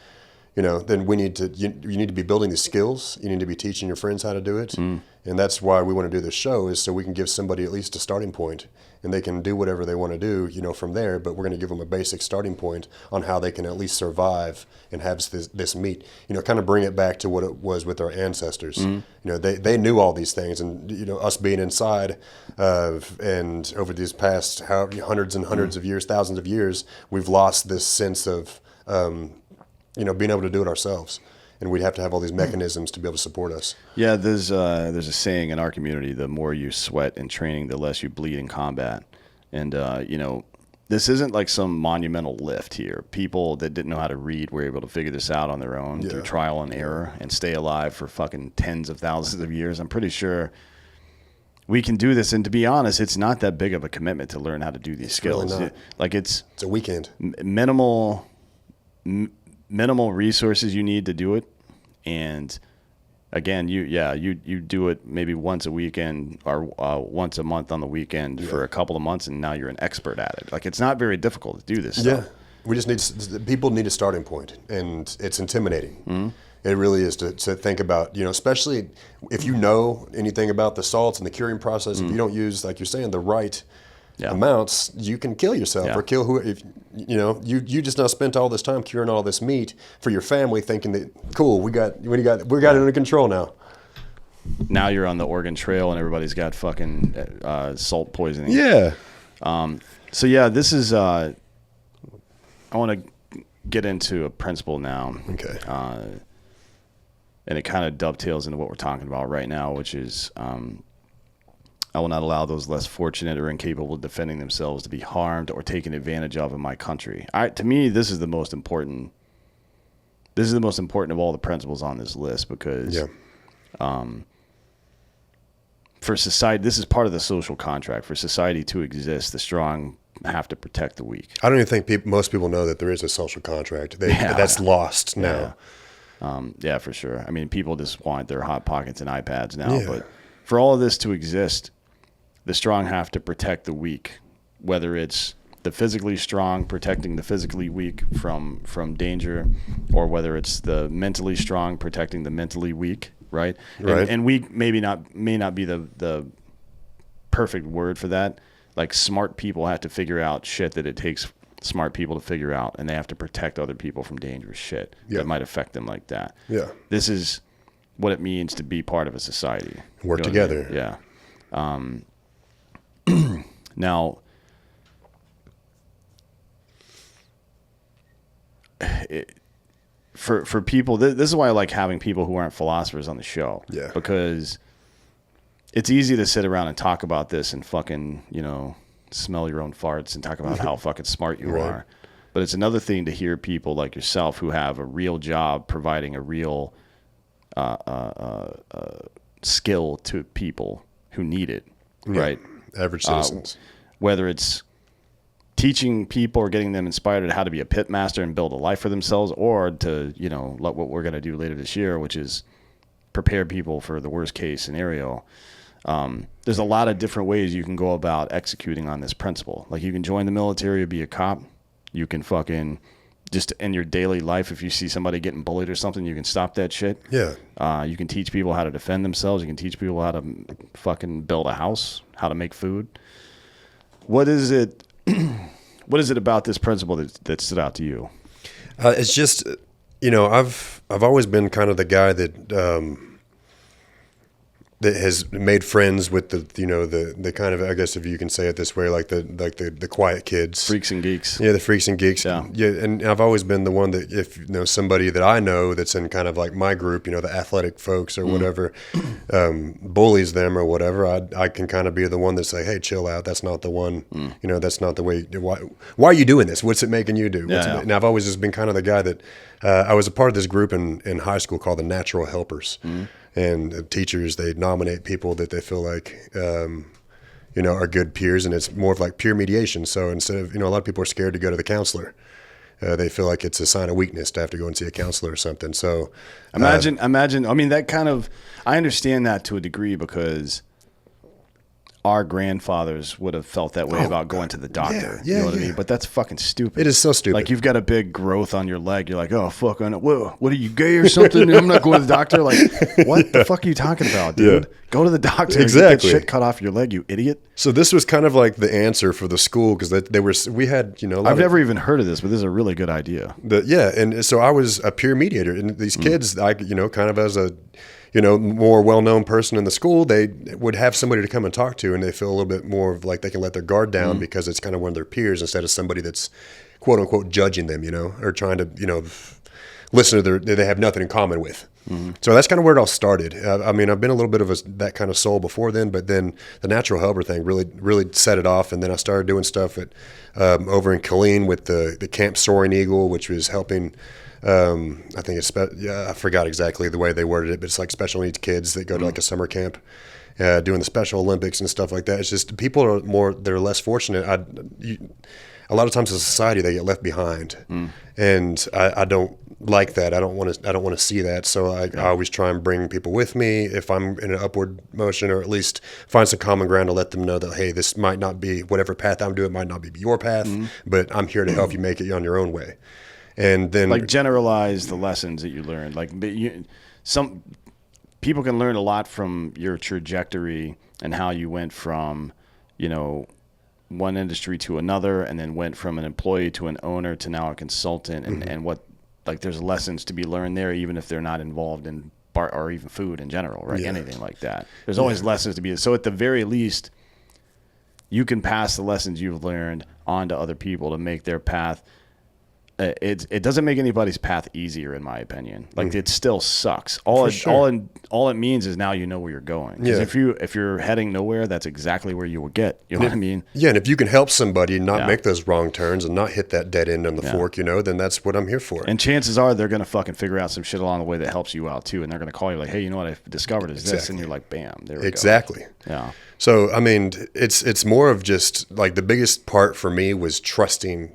then we need to you need to be building the skills. You need to be teaching your friends how to do it, and that's why we want to do this show, is so we can give somebody at least a starting point, and they can do whatever they want to do, from there. But we're going to give them a basic starting point on how they can at least survive and have this meat. Kind of bring it back to what it was with our ancestors. They knew all these things, and us being inside, and over these past hundreds and hundreds of years, thousands of years, we've lost this sense of being able to do it ourselves, and we'd have to have all these mechanisms to be able to support us. Yeah, there's a saying in our community: the more you sweat in training, the less you bleed in combat. And this isn't like some monumental lift here. People that didn't know how to read were able to figure this out on their own through trial and error and stay alive for fucking tens of thousands of years. I'm pretty sure we can do this. And to be honest, it's not that big of a commitment to learn how to do these skills. Really not. It's a weekend. Minimal resources you need to do it. And again, you do it maybe once a weekend or once a month on the weekend for a couple of months, and now you're an expert at it. Like, it's not very difficult to do this stuff. Yeah, we just people need a starting point, and it's intimidating. It really is to think about, especially if you know anything about the salts and the curing process. If you don't use, like you're saying, the right amounts, you can kill yourself or kill you just now spent all this time curing all this meat for your family, thinking that cool, we got it under control now. Now you're on the Oregon Trail and everybody's got fucking salt poisoning. Yeah. So yeah, this is I want to get into a principle now. Okay. And it kind of dovetails into what we're talking about right now, which is I will not allow those less fortunate or incapable of defending themselves to be harmed or taken advantage of in my country. To me, this is the most important. This is the most important of all the principles on this list, because for society, this is part of the social contract. For society to exist, the strong have to protect the weak. I don't even think most people know that there is a social contract. That's lost now. Yeah, for sure. I mean, people just want their Hot Pockets and iPads now. Yeah. But for all of this to exist, the strong have to protect the weak, whether it's the physically strong protecting the physically weak from danger, or whether it's the mentally strong protecting the mentally weak, right? And weak may not be the perfect word for that. Like, smart people have to figure out shit that it takes smart people to figure out, and they have to protect other people from dangerous shit that might affect them like that. Yeah. This is what it means to be part of a society. Work together. Yeah. Now, for people, this is why I like having people who aren't philosophers on the show. Yeah. Because it's easy to sit around and talk about this and fucking, smell your own farts and talk about how fucking smart you are. But it's another thing to hear people like yourself who have a real job providing a real skill to people who need it, right? Average citizens. Whether it's teaching people or getting them inspired how to be a pit master and build a life for themselves, or to, what we're going to do later this year, which is prepare people for the worst case scenario. There's a lot of different ways you can go about executing on this principle. Like, you can join the military or be a cop. You can fucking just in your daily life, if you see somebody getting bullied or something, you can stop that shit. Yeah. You can teach people how to defend themselves. You can teach people how to fucking build a house, how to make food. What is it? What is it about this principle that stood out to you? It's just, I've always been kind of the guy that has made friends with the kind of, I guess if you can say it this way, like the quiet kids, freaks and geeks. Yeah, the freaks and geeks. Yeah, and I've always been the one that if somebody that I know that's in kind of like my group, the athletic folks or whatever, bullies them or whatever, I can kind of be the one that say, hey, chill out. That's not the one. That's not the way. Why are you doing this? What's it making you do? And I've always just been kind of the guy that I was a part of this group in high school called the Natural Helpers. And teachers, they nominate people that they feel like, are good peers, and it's more of like peer mediation. So instead of, a lot of people are scared to go to the counselor. They feel like it's a sign of weakness to have to go and see a counselor or something. So imagine, I mean, that kind of, I understand that to a degree, because our grandfathers would have felt that way about going to the doctor. Yeah, you know what I yeah. mean? But that's fucking stupid. It is so stupid. Like, you've got a big growth on your leg. You're like, oh, fuck, whoa, what are you, gay or something? I'm not going to the doctor. Like, what the fuck are you talking about, dude? Yeah. Go to the doctor. Exactly. And get that shit cut off your leg, you idiot. So this was kind of like the answer for the school, because we had, you know, I've never even heard of this, but this is a really good idea. And so I was a peer mediator, and these kids, you know, kind of as a, you know, more well-known person in the school, they would have somebody to come and talk to, and they feel a little bit more of like they can let their guard down because it's kind of one of their peers instead of somebody that's quote unquote judging them, you know, or trying to, you know, listen to they have nothing in common with. So that's kind of where it all started. I mean, I've been a little bit of that kind of soul before then, but then the natural helper thing really set it off. And then I started doing stuff at over in Killeen with the Camp Soaring Eagle, which was helping. I think I forgot exactly the way they worded it, but it's like special needs kids that go to like a summer camp, doing the Special Olympics and stuff like that. It's just people they're less fortunate. A lot of times in society they get left behind, and I don't like that. I don't want to see that. So I always try and bring people with me if I'm in an upward motion, or at least find some common ground to let them know that, hey, this might not be whatever path I'm doing, might not be your path, but I'm here to help you make it on your own way. And then like generalize the lessons that you learned. Like some people can learn a lot from your trajectory and how you went from, you know, one industry to another, and then went from an employee to an owner to now a consultant, and what, like, there's lessons to be learned there, even if they're not involved in bar or even food in general, right? Anything like that. There's always lessons to be. So at the very least, you can pass the lessons you've learned on to other people to make their path. It doesn't make anybody's path easier, in my opinion. Like, it still sucks. All it means is now you know where you're going. Because if you're heading nowhere, that's exactly where you will get. You know what I mean? Yeah, and if you can help somebody not make those wrong turns and not hit that dead end on the fork, you know, then that's what I'm here for. And chances are they're going to fucking figure out some shit along the way that helps you out too. And they're going to call you like, hey, you know what I've discovered is this, and you're like, bam, there we go. Yeah. So I mean, it's more of just like the biggest part for me was trusting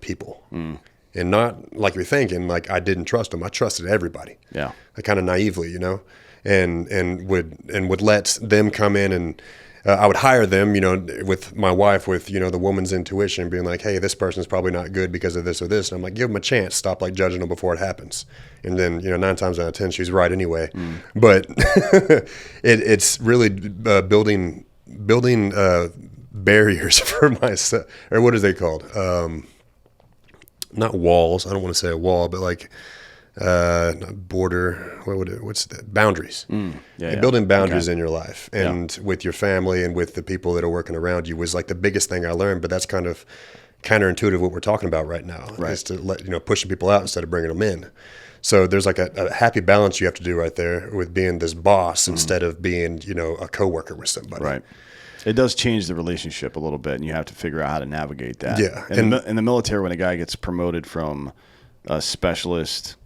people. And not like you're thinking, like I didn't trust them. I trusted everybody. Yeah. Like kind of naively, you know, and would let them come in, and I would hire them, you know, with my wife, with, you know, the woman's intuition being like, hey, this person's probably not good because of this or this. And I'm like, give them a chance. Stop like judging them before it happens. And then, you know, 9 times out of 10, she's right anyway. But it's really building barriers for myself, or what is they called? Not walls. I don't want to say a wall, but like not border. What's that? Boundaries. Building boundaries in your life and with your family and with the people that are working around you was like the biggest thing I learned. But that's kind of counterintuitive what we're talking about right now. Is to let, you know, pushing people out instead of bringing them in. So there's like a happy balance you have to do right there with being this boss instead of being, you know, a coworker with somebody. Right. It does change the relationship a little bit, and you have to figure out how to navigate that. Yeah. In the military, when a guy gets promoted from a specialist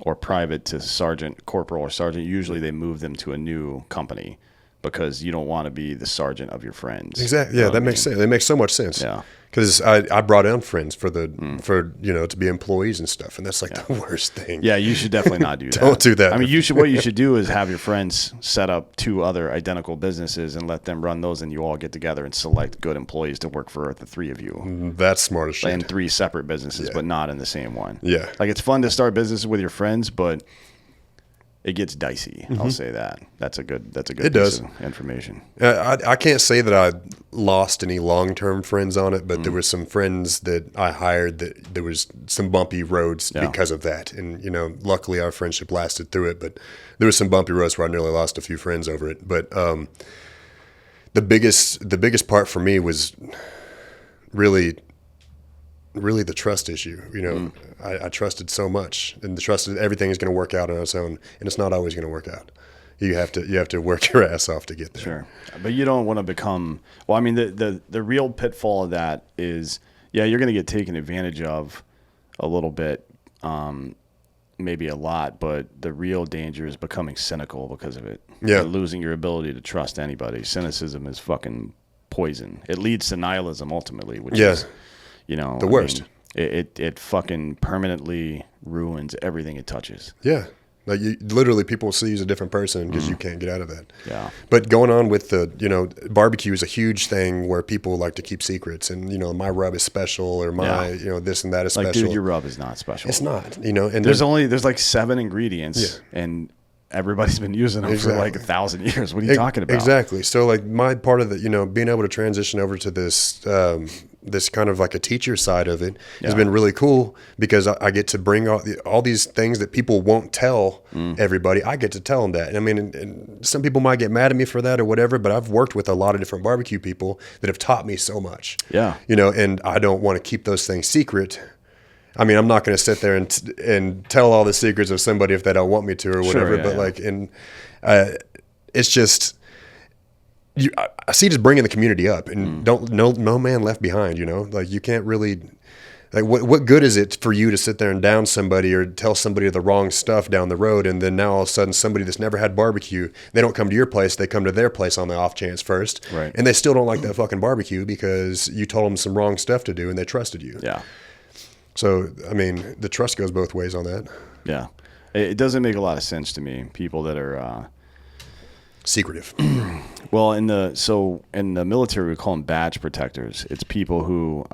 or private to sergeant, corporal, or sergeant, usually they move them to a new company because you don't want to be the sergeant of your friends. Exactly. Yeah, that makes sense. It makes so much sense. Yeah. Because I brought in friends for you know, to be employees and stuff, and that's like the worst thing. Yeah, you should definitely not do that. Don't do that. I mean, what you should do is have your friends set up 2 other identical businesses and let them run those, and you all get together and select good employees to work for the 3 of you. That's smart as shit. And 3 separate businesses, but not in the same one. Yeah. Like, it's fun to start businesses with your friends, but it gets dicey. I'll say that. That's a good piece of information. I can't say that I lost any long-term friends on it, but there were some friends that I hired that there was some bumpy roads because of that. And, you know, luckily our friendship lasted through it, but there was some bumpy roads where I nearly lost a few friends over it. But the biggest part for me was really the trust issue. You know, I trusted so much, and the trust that everything is going to work out on its own, and it's not always going to work out. You have to work your ass off to get there. Sure, but you don't want to become. Well, I mean, the real pitfall of that is, you're going to get taken advantage of a little bit, maybe a lot, but the real danger is becoming cynical because of it. Yeah, losing your ability to trust anybody. Cynicism is fucking poison. It leads to nihilism ultimately, which is, you know, the worst. It fucking permanently ruins everything it touches. Yeah. Like literally, people see you as a different person because you can't get out of that. Yeah. But going on with the, barbecue is a huge thing where people like to keep secrets, and my rub is special, or my, this and that is Like, special. dude, your rub is not special. It's not, and there's like 7 ingredients, and everybody's been using them for like 1,000 years. What are you talking about? Exactly. So like my part of the, being able to transition over to this, this kind of like a teacher side of it has been really cool, because I get to bring all these things that people won't tell everybody. I get to tell them that. And I mean, and some people might get mad at me for that or whatever, but I've worked with a lot of different barbecue people that have taught me so much. Yeah. And I don't want to keep those things secret. I mean, I'm not going to sit there and tell all the secrets of somebody if they don't want me to or whatever. It's just, I see just bringing the community up, and no man left behind. Like you can't really, like what good is it for you to sit there and down somebody or tell somebody the wrong stuff down the road, and then now all of a sudden somebody that's never had barbecue, they don't come to your place, they come to their place on the off chance first, right? And they still don't like that fucking barbecue because you told them some wrong stuff to do and they trusted you. Yeah. So, I mean, the trust goes both ways on that. Yeah. It doesn't make a lot of sense to me. People that are secretive. Well, in the military, we call them badge protectors. It's people who,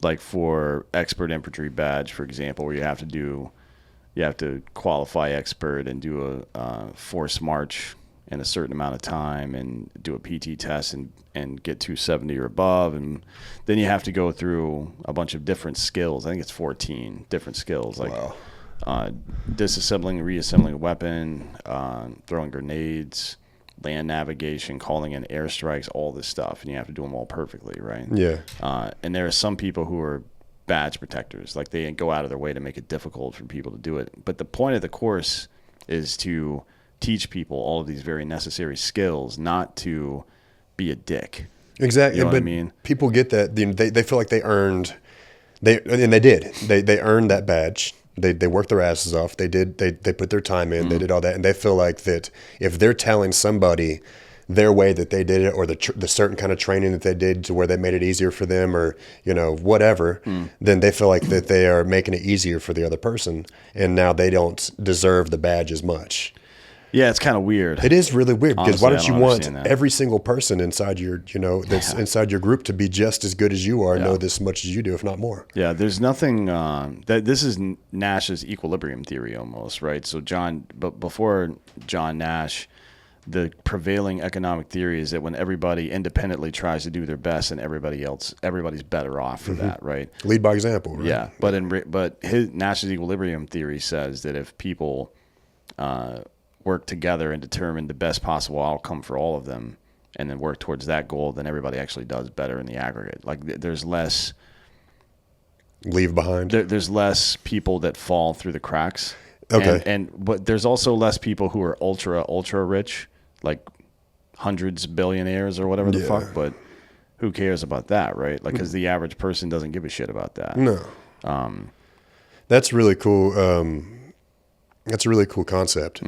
like for expert infantry badge, for example, where you have to qualify expert and do a force march in a certain amount of time and do a PT test and get 270 or above. And then you have to go through a bunch of different skills. I think it's 14 different skills, like disassembling and reassembling a weapon, throwing grenades, land navigation, calling in airstrikes, all this stuff. And you have to do them all perfectly, right? Yeah. And there are some people who are badge protectors. Like they go out of their way to make it difficult for people to do it. But the point of the course is to teach people all of these very necessary skills, not to be a dick. Exactly. You know but what I mean? People get that. They feel like they earned, and they did. They earned that badge. They worked their asses off. They put their time in. They did all that, and they feel like that if they're telling somebody their way that they did it, or the certain kind of training that they did to where they made it easier for them, or whatever, then they feel like that they are making it easier for the other person, and now they don't deserve the badge as much. Yeah, it's kind of weird. It is really weird, because Honestly, why don't you want every single person inside your, that's inside your group to be just as good as you are, know this much as you do, if not more. Yeah, there's nothing this is Nash's equilibrium theory almost, right? So before John Nash, the prevailing economic theory is that when everybody independently tries to do their best, and everybody's better off for that, right? Lead by example, right? Yeah, but Nash's equilibrium theory says that if people work together and determine the best possible outcome for all of them, and then work towards that goal, then everybody actually does better in the aggregate. Like there's less leave behind. There's less people that fall through the cracks. Okay. But there's also less people who are ultra rich, like hundreds billionaires or whatever the fuck. But who cares about that, right? Like, because the average person doesn't give a shit about that. No. That's really cool. That's a really cool concept.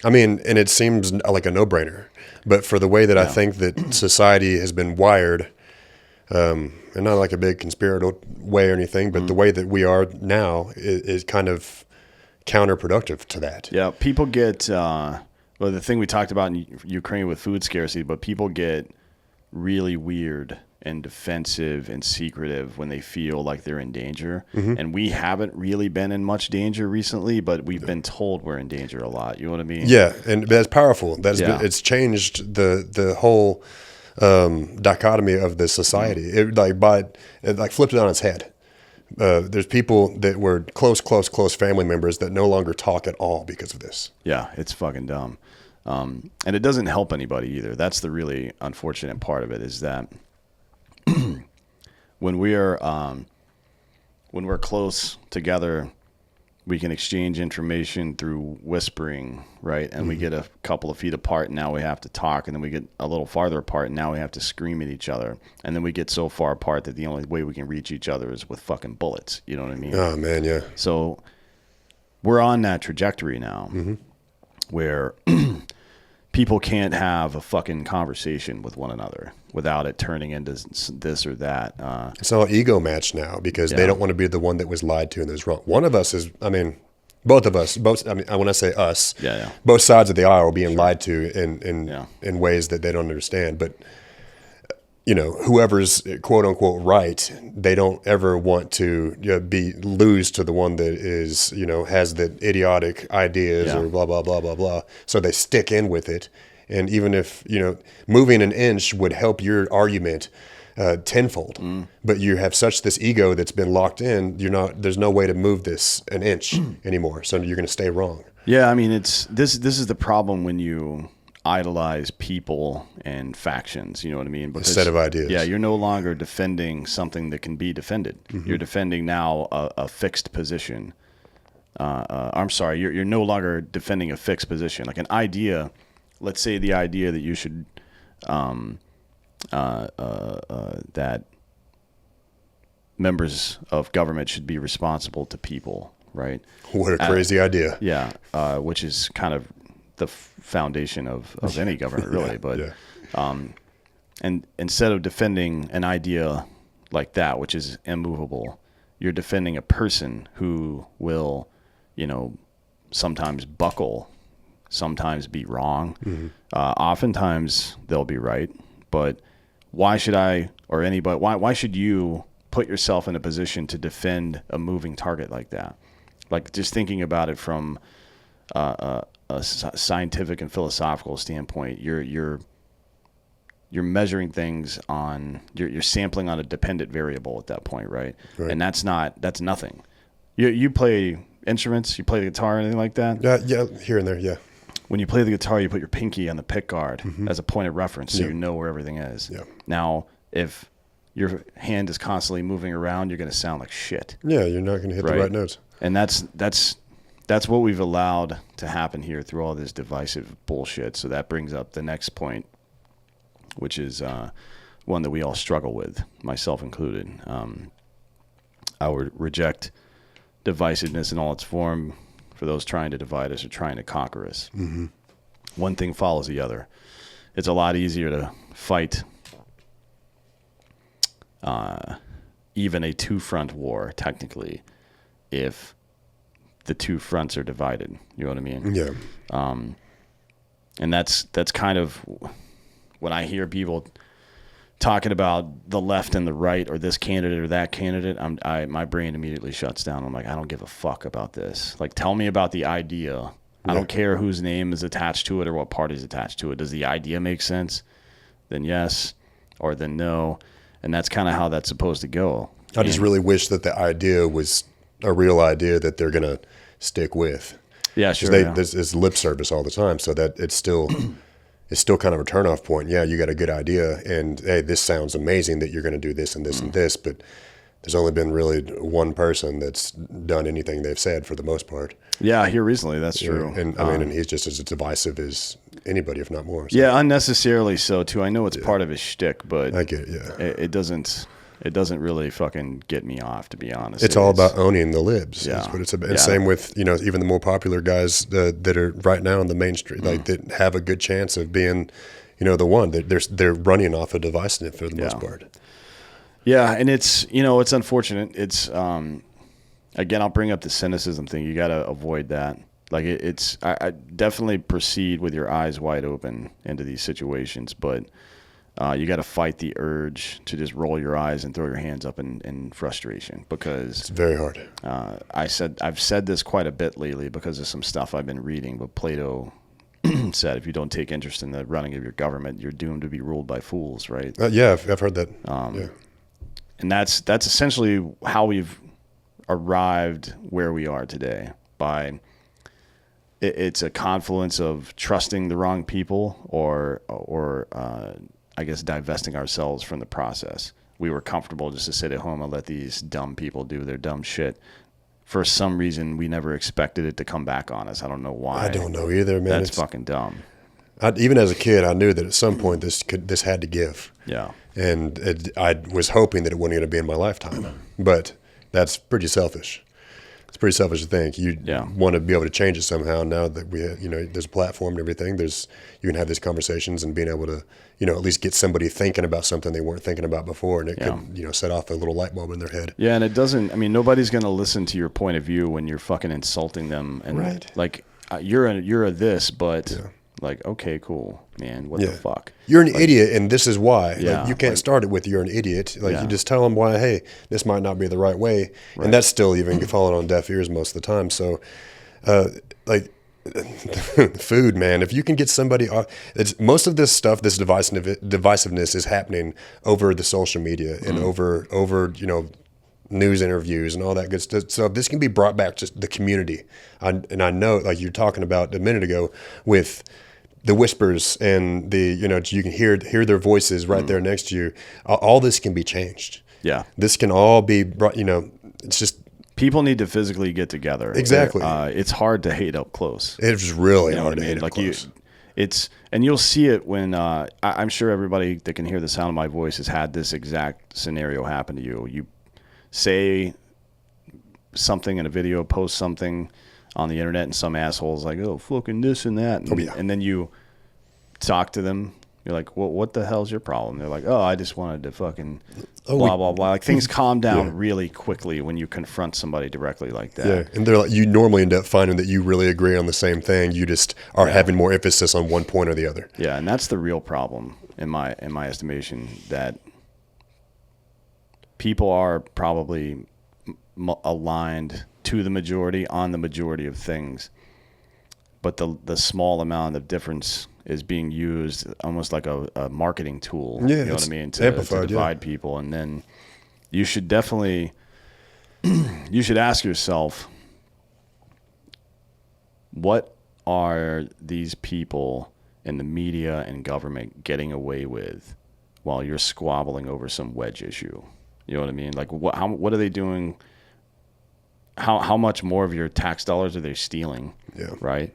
I mean, and it seems like a no-brainer, but for the way that I think that society has been wired, and not like a big conspiratorial way or anything, but the way that we are now is kind of counterproductive to that. Yeah, people get the thing we talked about in Ukraine with food scarcity, but people get really weird and defensive and secretive when they feel like they're in danger. And we haven't really been in much danger recently, but we've been told we're in danger a lot. You know what I mean? Yeah, and that's powerful. It's changed the whole dichotomy of the society. It flipped it on its head. There's people that were close family members that no longer talk at all because of this. Yeah, it's fucking dumb. And it doesn't help anybody either. That's the really unfortunate part of it, is that when we're close together, we can exchange information through whispering, right? And we get a couple of feet apart, and now we have to talk, and then we get a little farther apart, and now we have to scream at each other, and then we get so far apart that the only way we can reach each other is with fucking bullets. You know what I mean? Oh man, yeah. So we're on that trajectory now, where people can't have a fucking conversation with one another without it turning into this or that. It's all ego match now, because they don't want to be the one that was lied to and is wrong. One of us is, I mean, Both of us, both. I mean, when I say us, Yeah. both sides of the aisle are being lied to in Yeah. in ways that they don't understand. But whoever's quote unquote right, they don't ever want to lose to the one that is has the idiotic ideas Yeah. or blah blah blah blah blah. So they stick in with it, and even if moving an inch would help your argument tenfold, but you have such this ego that's been locked in. There's no way to move this an inch anymore. So you're going to stay wrong. Yeah, I mean, it's this is the problem when you idolize people and factions, you know what I mean? Because, A set of ideas. Yeah, you're no longer defending something that can be defended. You're defending now a fixed position. I'm sorry, you're no longer defending a fixed position. Like an idea, let's say the idea that you should, that members of government should be responsible to people, right? What a crazy idea. Yeah, which is kind of the foundation of any government, really. But and instead of defending an idea like that, which is immovable, you're defending a person who will, sometimes buckle, sometimes be wrong. Oftentimes they'll be right. But why should I or anybody? Why should you put yourself in a position to defend a moving target like that? Like just thinking about it from a scientific and philosophical standpoint, you're measuring things on you're sampling on a dependent variable at that point, right? And that's nothing. You play instruments, you play the guitar, anything like that? Yeah, here and there, yeah. When you play the guitar, you put your pinky on the pick guard as a point of reference, so you know where everything is. Yeah. Now, if your hand is constantly moving around, you're going to sound like shit. Yeah, you're not going to hit the right notes. And that's what we've allowed to happen here through all this divisive bullshit. So that brings up the next point, which is one that we all struggle with, myself included. I would reject divisiveness in all its form for those trying to divide us or trying to conquer us. One thing follows the other. It's a lot easier to fight even a two-front war, technically, if the two fronts are divided. You know what I mean? Yeah. And that's kind of when I hear people talking about the left and the right or this candidate or that candidate, my brain immediately shuts down. I'm like, I don't give a fuck about this. Like, tell me about the idea. Yeah. I don't care whose name is attached to it or what party is attached to it. Does the idea make sense? Then yes, or then no. And that's kind of how that's supposed to go. I just really wish that the idea was a real idea that they're going to stick with. Yeah, sure. This is lip service all the time, so that it's still kind of a turnoff point. Yeah, you got a good idea, and hey, this sounds amazing that you're going to do this and this and this, but there's only been really one person that's done anything they've said for the most part. Yeah, here recently, that's true. And I mean, and he's just as divisive as anybody, if not more. So. Yeah, unnecessarily so too. I know it's part of his shtick, but I get it. Yeah, it doesn't really fucking get me off, to be honest. It's all about owning the libs. Yeah. That's what it's about. And same with even the more popular guys that are right now on the mainstream, like that have a good chance of being, the one that they're running off of divisiveness for the most part. Yeah, and it's it's unfortunate. It's again, I'll bring up the cynicism thing. You got to avoid that. Like I definitely proceed with your eyes wide open into these situations, but you got to fight the urge to just roll your eyes and throw your hands up in frustration, because it's very hard. I've said this quite a bit lately because of some stuff I've been reading, but Plato said if you don't take interest in the running of your government, you're doomed to be ruled by fools, right? Yeah, I've heard that. Yeah. And that's essentially how we've arrived where we are today. By it's a confluence of trusting the wrong people or I guess divesting ourselves from the process. We were comfortable just to sit at home and let these dumb people do their dumb shit. For some reason, we never expected it to come back on us. I don't know why. I don't know either, man. That's fucking dumb. Even as a kid, I knew that at some point this had to give. Yeah. And I was hoping that it wasn't going to be in my lifetime. But that's pretty selfish. It's pretty selfish to think. You Yeah. want to be able to change it somehow. Now that there's a platform and everything. You can have these conversations and being able to, at least get somebody thinking about something they weren't thinking about before, and it could, set off a little light bulb in their head. Yeah, and it doesn't. I mean, nobody's going to listen to your point of view when you're fucking insulting them, and Right. like you're a this, but like, okay, cool, man, what the fuck? You're an idiot, and this is why. Yeah, Like, you can't start it with "you're an idiot." Like, you just tell them why. Hey, this might not be the right way, and that's still even falling on deaf ears most of the time. So, like, food, man. If you can get somebody off, most of this stuff, this divisiveness is happening over the social media and over news interviews and all that good stuff. So this can be brought back to the community. And I know, like you're talking about a minute ago, with the whispers and the, you can hear their voices right there next to you. All this can be changed. Yeah. This can all be brought, it's just. People need to physically get together. Exactly. It's hard to hate up close. It's really hard to hate up close. And you'll see it when, I'm sure everybody that can hear the sound of my voice has had this exact scenario happen to you. You say something in a video, post something on the internet, and some asshole's like, oh, fucking this and that. And then you talk to them. You're like, well, what the hell's your problem? They're like, oh, I just wanted to fucking blah, blah, blah. Like, things calm down really quickly when you confront somebody directly like that. Yeah, and they're like, you normally end up finding that you really agree on the same thing. You just are having more emphasis on one point or the other. Yeah, and that's the real problem in my estimation, that people are probably aligned to the majority on the majority of things, but the small amount of difference is being used almost like a marketing tool. Yeah, you know what I mean? To divide people. And then you should definitely you should ask yourself, what are these people in the media and government getting away with while you're squabbling over some wedge issue? You know what I mean? Like, what are they doing? How much more of your tax dollars are they stealing? Yeah. Right?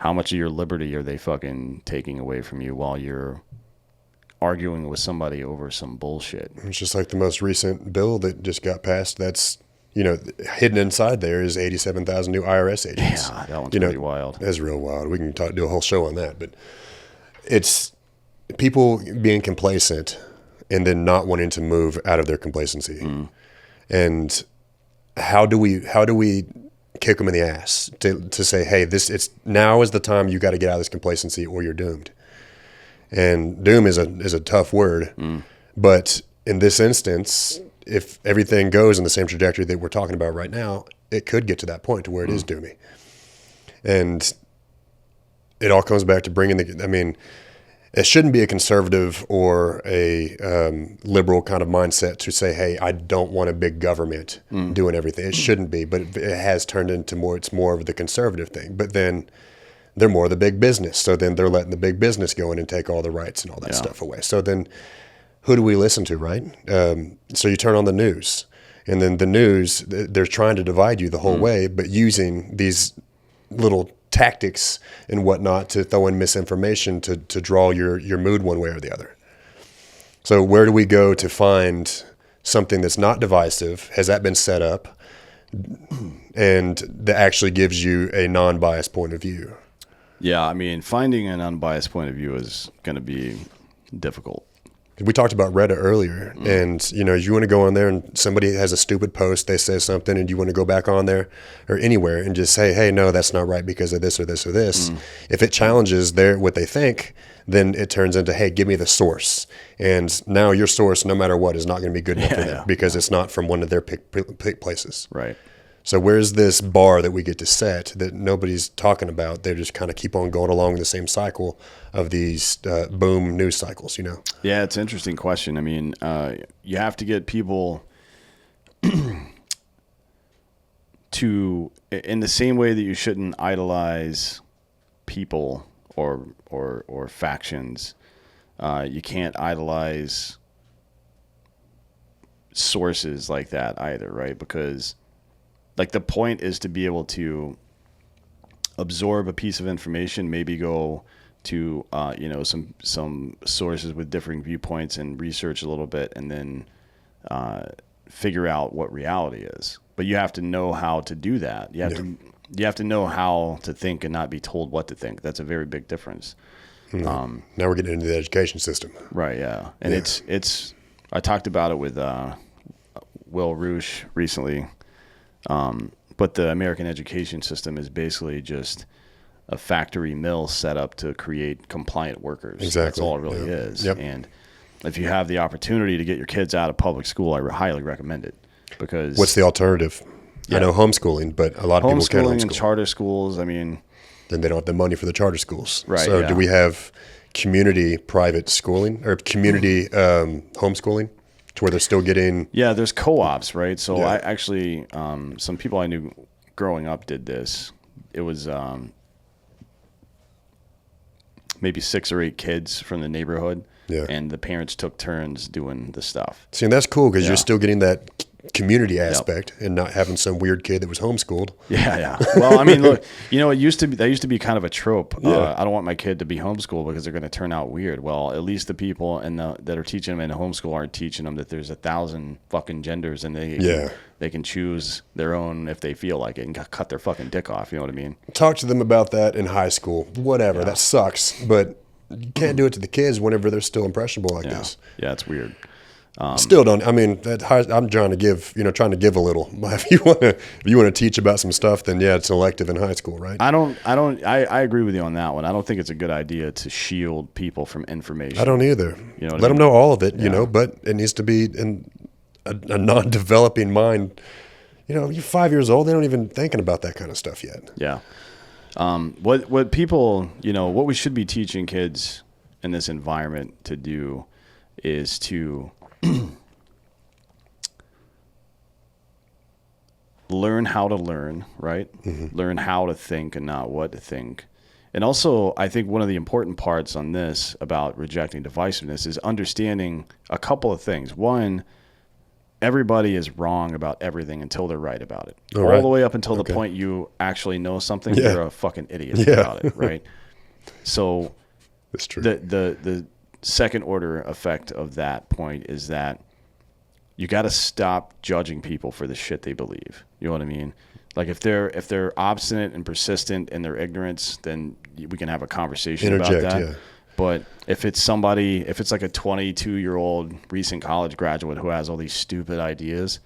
How much of your liberty are they fucking taking away from you while you're arguing with somebody over some bullshit? It's just like the most recent bill that just got passed. That's, hidden inside there is 87,000 new IRS agents. Yeah, that one's pretty wild. That's real wild. We can do a whole show on that. But it's people being complacent and then not wanting to move out of their complacency. And how do we kick them in the ass to say, hey, now is the time you got to get out of this complacency or you're doomed. And doom is a tough word, but in this instance, if everything goes in the same trajectory that we're talking about right now, it could get to that point to where it is doomy. And it all comes back to it shouldn't be a conservative or a liberal kind of mindset to say, hey, I don't want a big government doing everything. It shouldn't be, but it has turned into it's more of the conservative thing. But then they're more the big business. So then they're letting the big business go in and take all the rights and all that stuff away. So then who do we listen to, right? So you turn on the news, and then the news, they're trying to divide you the whole way, but using these little tactics and whatnot to throw in misinformation to draw your mood one way or the other. So where do we go to find something that's not divisive? Has that been set up? And that actually gives you a non-biased point of view. Yeah, I mean, finding an unbiased point of view is going to be difficult. We talked about Reddit earlier, and you want to go on there and somebody has a stupid post, they say something, and you want to go back on there or anywhere and just say, hey, no, that's not right because of this or this or this. If it challenges what they think, then it turns into, hey, give me the source. And now your source, no matter what, is not going to be good enough for them because it's not from one of their pick places. Right. So where's this bar that we get to set that nobody's talking about? They just kind of keep on going along the same cycle of these boom news cycles, Yeah, it's an interesting question. I mean, you have to get people to, in the same way that you shouldn't idolize people or factions, you can't idolize sources like that either, right? Because like the point is to be able to absorb a piece of information, maybe go to some sources with differing viewpoints and research a little bit, and then figure out what reality is. but you have to know how to do that. You have to know how to think and not be told what to think. That's a very big difference. Now we're getting into the education system. Right, yeah. And it's I talked about it with Will Roosh recently. But the American education system is basically just a factory mill set up to create compliant workers. Exactly. That's all it really is. Yep. And if you have the opportunity to get your kids out of public school, I highly recommend it. Because What's the alternative? I know homeschooling, but a lot of people can't homeschooling homeschool. and charter schools, I mean, Then they don't have the money for the charter schools. Right, So yeah. do we have community private schooling or community homeschooling to where they're still getting? yeah, there's co-ops, right? So Yeah. I actually, some people I knew growing up did this. It was maybe 6 or 8 kids from the neighborhood, Yeah. and the parents took turns doing the stuff. See, and that's cool because Yeah. you're still getting that community aspect and not having some weird kid that was homeschooled. Yeah, yeah. Well, I mean, look, that used to be kind of a trope. Yeah. I don't want my kid to be homeschooled because they're going to turn out weird. Well, at least the people that are teaching them in homeschool aren't teaching them that there's 1,000 fucking genders and they can choose their own if they feel like it and cut their fucking dick off. You know what I mean? Talk to them about that in high school. Whatever, that sucks, but you can't do it to the kids whenever they're still impressionable like this. Yeah, it's weird. Still don't. I mean, I'm trying to give a little. If you want to teach about some stuff, then yeah, it's elective in high school, right? I agree with you on that one. I don't think it's a good idea to shield people from information. I don't either. You know what I Let them mean? know all of it, but it needs to be in a non-developing mind. You're 5 years old. They don't even thinking about that kind of stuff yet. Yeah. What people, what we should be teaching kids in this environment to do is to learn how to learn, right? Mm-hmm. Learn how to think and not what to think. And also, I think one of the important parts on this about rejecting divisiveness is understanding a couple of things. One, everybody is wrong about everything until they're right about it. All the way up until the point you actually know something, you're a fucking idiot about it, right? So That's true. the second order effect of that point is that you got to stop judging people for the shit they believe. You know what I mean? Like if they're obstinate and persistent in their ignorance, then we can have a conversation about that. Yeah. But if it's like a 22-year-old recent college graduate who has all these stupid ideas,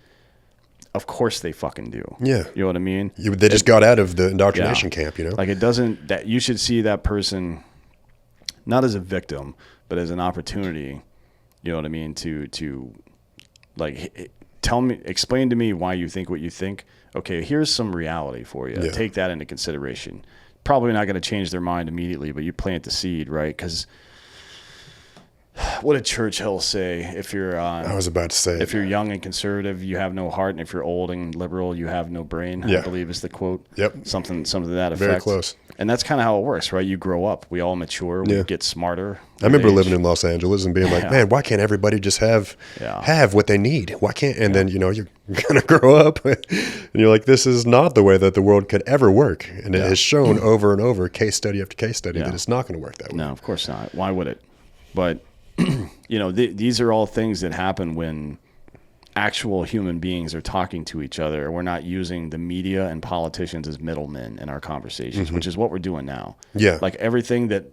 of course they fucking do. Yeah. You know what I mean? They just got out of the indoctrination camp, Like that you should see that person not as a victim, but as an opportunity, you know what I mean, to like explain to me why you think what you think. Okay, here's some reality for you. Yeah. Take that into consideration. Probably not going to change their mind immediately, but you plant the seed, right? Because what did Churchill say? If you're I was about to say, if you're young and conservative, you have no heart, and if you're old and liberal, you have no brain. Yeah. I believe is the quote. Yep. Something to that effect. Very close. And that's kind of how it works, right? You grow up. We all mature. We Yeah. get smarter. I remember living in Los Angeles and being like, man, why can't everybody just have what they need? Why can't? And then you're gonna grow up and you're like, this is not the way that the world could ever work. And it has shown over and over, case study after case study, that it's not going to work that way. No, of course not. Why would it? But these are all things that happen when actual human beings are talking to each other. We're not using the media and politicians as middlemen in our conversations, which is what we're doing now. Yeah. Like everything that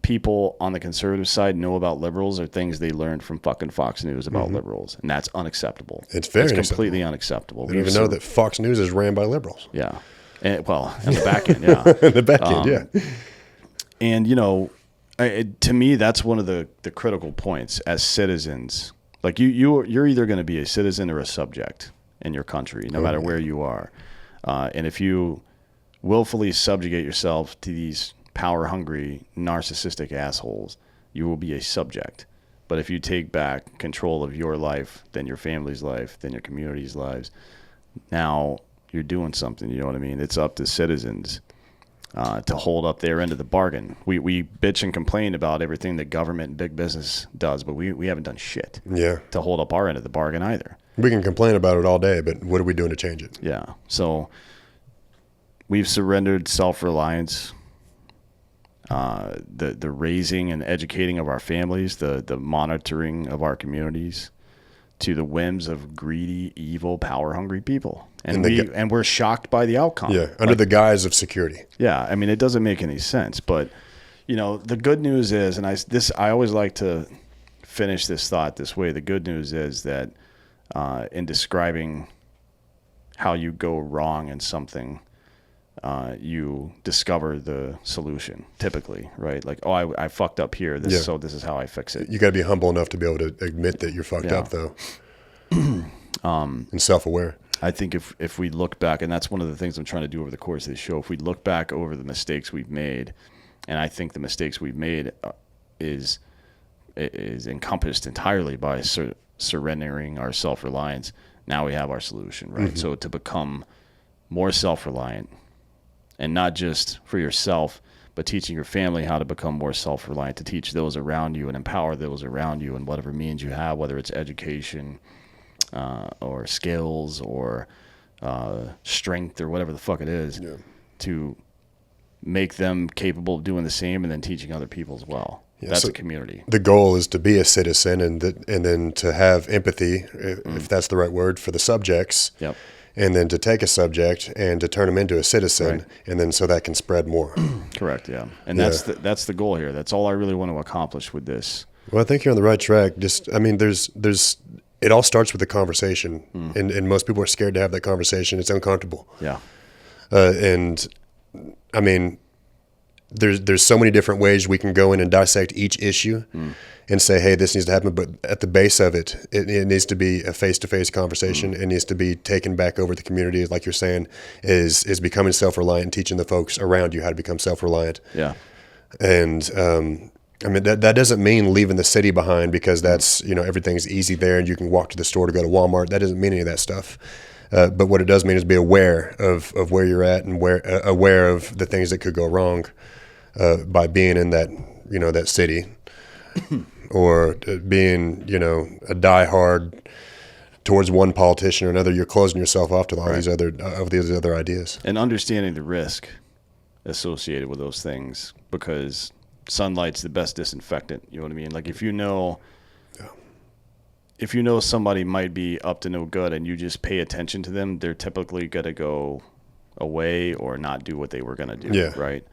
people on the conservative side know about liberals are things they learned from fucking Fox News about liberals, and that's unacceptable. It's very completely unacceptable. They don't even know that Fox News is ran by liberals. Yeah. And, well, in the back end, yeah. In the back end, yeah. And, to me, that's one of the critical points as citizens. Like you're either going to be a citizen or a subject in your country, no matter where you are. And if you willfully subjugate yourself to these power-hungry, narcissistic assholes, you will be a subject. But if you take back control of your life, then your family's life, then your community's lives, now you're doing something. You know what I mean? It's up to citizens to hold up their end of the bargain. We bitch and complain about everything that government and big business does, but we haven't done shit to hold up our end of the bargain either. We can complain about it all day, but what are we doing to change it? Yeah. So we've surrendered self-reliance, the raising and educating of our families, the monitoring of our communities, to the whims of greedy, evil, power-hungry people. And And we're shocked by the outcome. Yeah, under the guise of security. Yeah, I mean, it doesn't make any sense. But, the good news is, and I always like to finish this thought this way. The good news is that in describing how you go wrong in something, you discover the solution typically, right? Like, oh, I fucked up here. So this is how I fix it. You got to be humble enough to be able to admit that you're fucked up, though, and self-aware. I think if we look back, and that's one of the things I'm trying to do over the course of this show, if we look back over the mistakes we've made, and I think the mistakes we've made is encompassed entirely by surrendering our self-reliance. Now we have our solution, right? Mm-hmm. So to become more self-reliant, and not just for yourself, but teaching your family how to become more self-reliant, to teach those around you and empower those around you in whatever means you have, whether it's education or skills or strength or whatever the fuck it is, to make them capable of doing the same and then teaching other people as well. Yeah, that's a community. The goal is to be a citizen and then to have empathy, if that's the right word, for the subjects. Yep. And then to take a subject and to turn them into a citizen, right. And then so that can spread more. Correct, yeah. And that's the goal here. That's all I really want to accomplish with this. Well, I think you're on the right track. It all starts with a conversation, and most people are scared to have that conversation. It's uncomfortable. Yeah. And I mean, there's so many different ways we can go in and dissect each issue and say, hey, this needs to happen. But at the base of it needs to be a face-to-face conversation. It needs to be taken back over the community, like you're saying, is becoming self-reliant and teaching the folks around you how to become self-reliant. Yeah. And I mean, that doesn't mean leaving the city behind because that's, everything's easy there and you can walk to the store to go to Walmart. That doesn't mean any of that stuff. But what it does mean is be aware of where you're at and aware of the things that could go wrong by being in that, that city or being, a diehard towards one politician or another. You're closing yourself off to all these other ideas. And understanding the risk associated with those things, because sunlight's the best disinfectant. You know what I mean? Like if you know somebody might be up to no good and you just pay attention to them, they're typically going to go away or not do what they were going to do. Yeah. Right.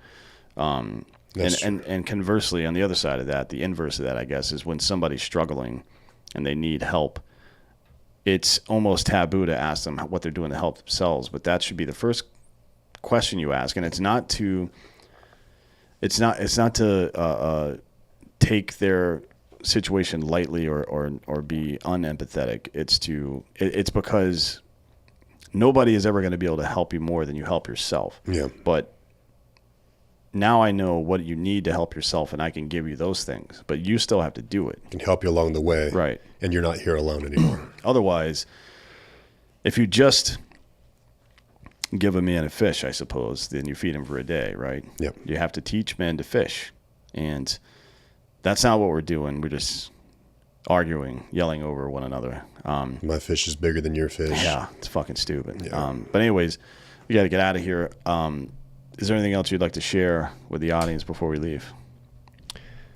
And conversely, on the other side of that, the inverse of that, I guess, is when somebody's struggling and they need help, it's almost taboo to ask them what they're doing to help themselves. But that should be the first question you ask. And it's not to take their situation lightly or be unempathetic. It's because nobody is ever going to be able to help you more than you help yourself. Yeah. But now I know what you need to help yourself, and I can give you those things. But you still have to do it. I can help you along the way. Right. And you're not here alone anymore. Otherwise, if you just give a man a fish, I suppose, then you feed him for a day, right? Yep. You have to teach men to fish. And that's not what we're doing. We're just arguing, yelling over one another. My fish is bigger than your fish. Yeah, it's fucking stupid. Yeah. But anyways, we got to get out of here. Is there anything else you'd like to share with the audience before we leave?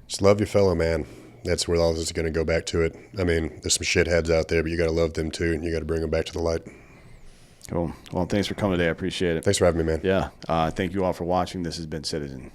Just love your fellow man. That's where all this is going to go back to it. I mean, there's some shitheads out there, but you got to love them too, and you got to bring them back to the light. Cool. Well, thanks for coming today. I appreciate it. Thanks for having me, man. Yeah. Thank you all for watching. This has been Citizen.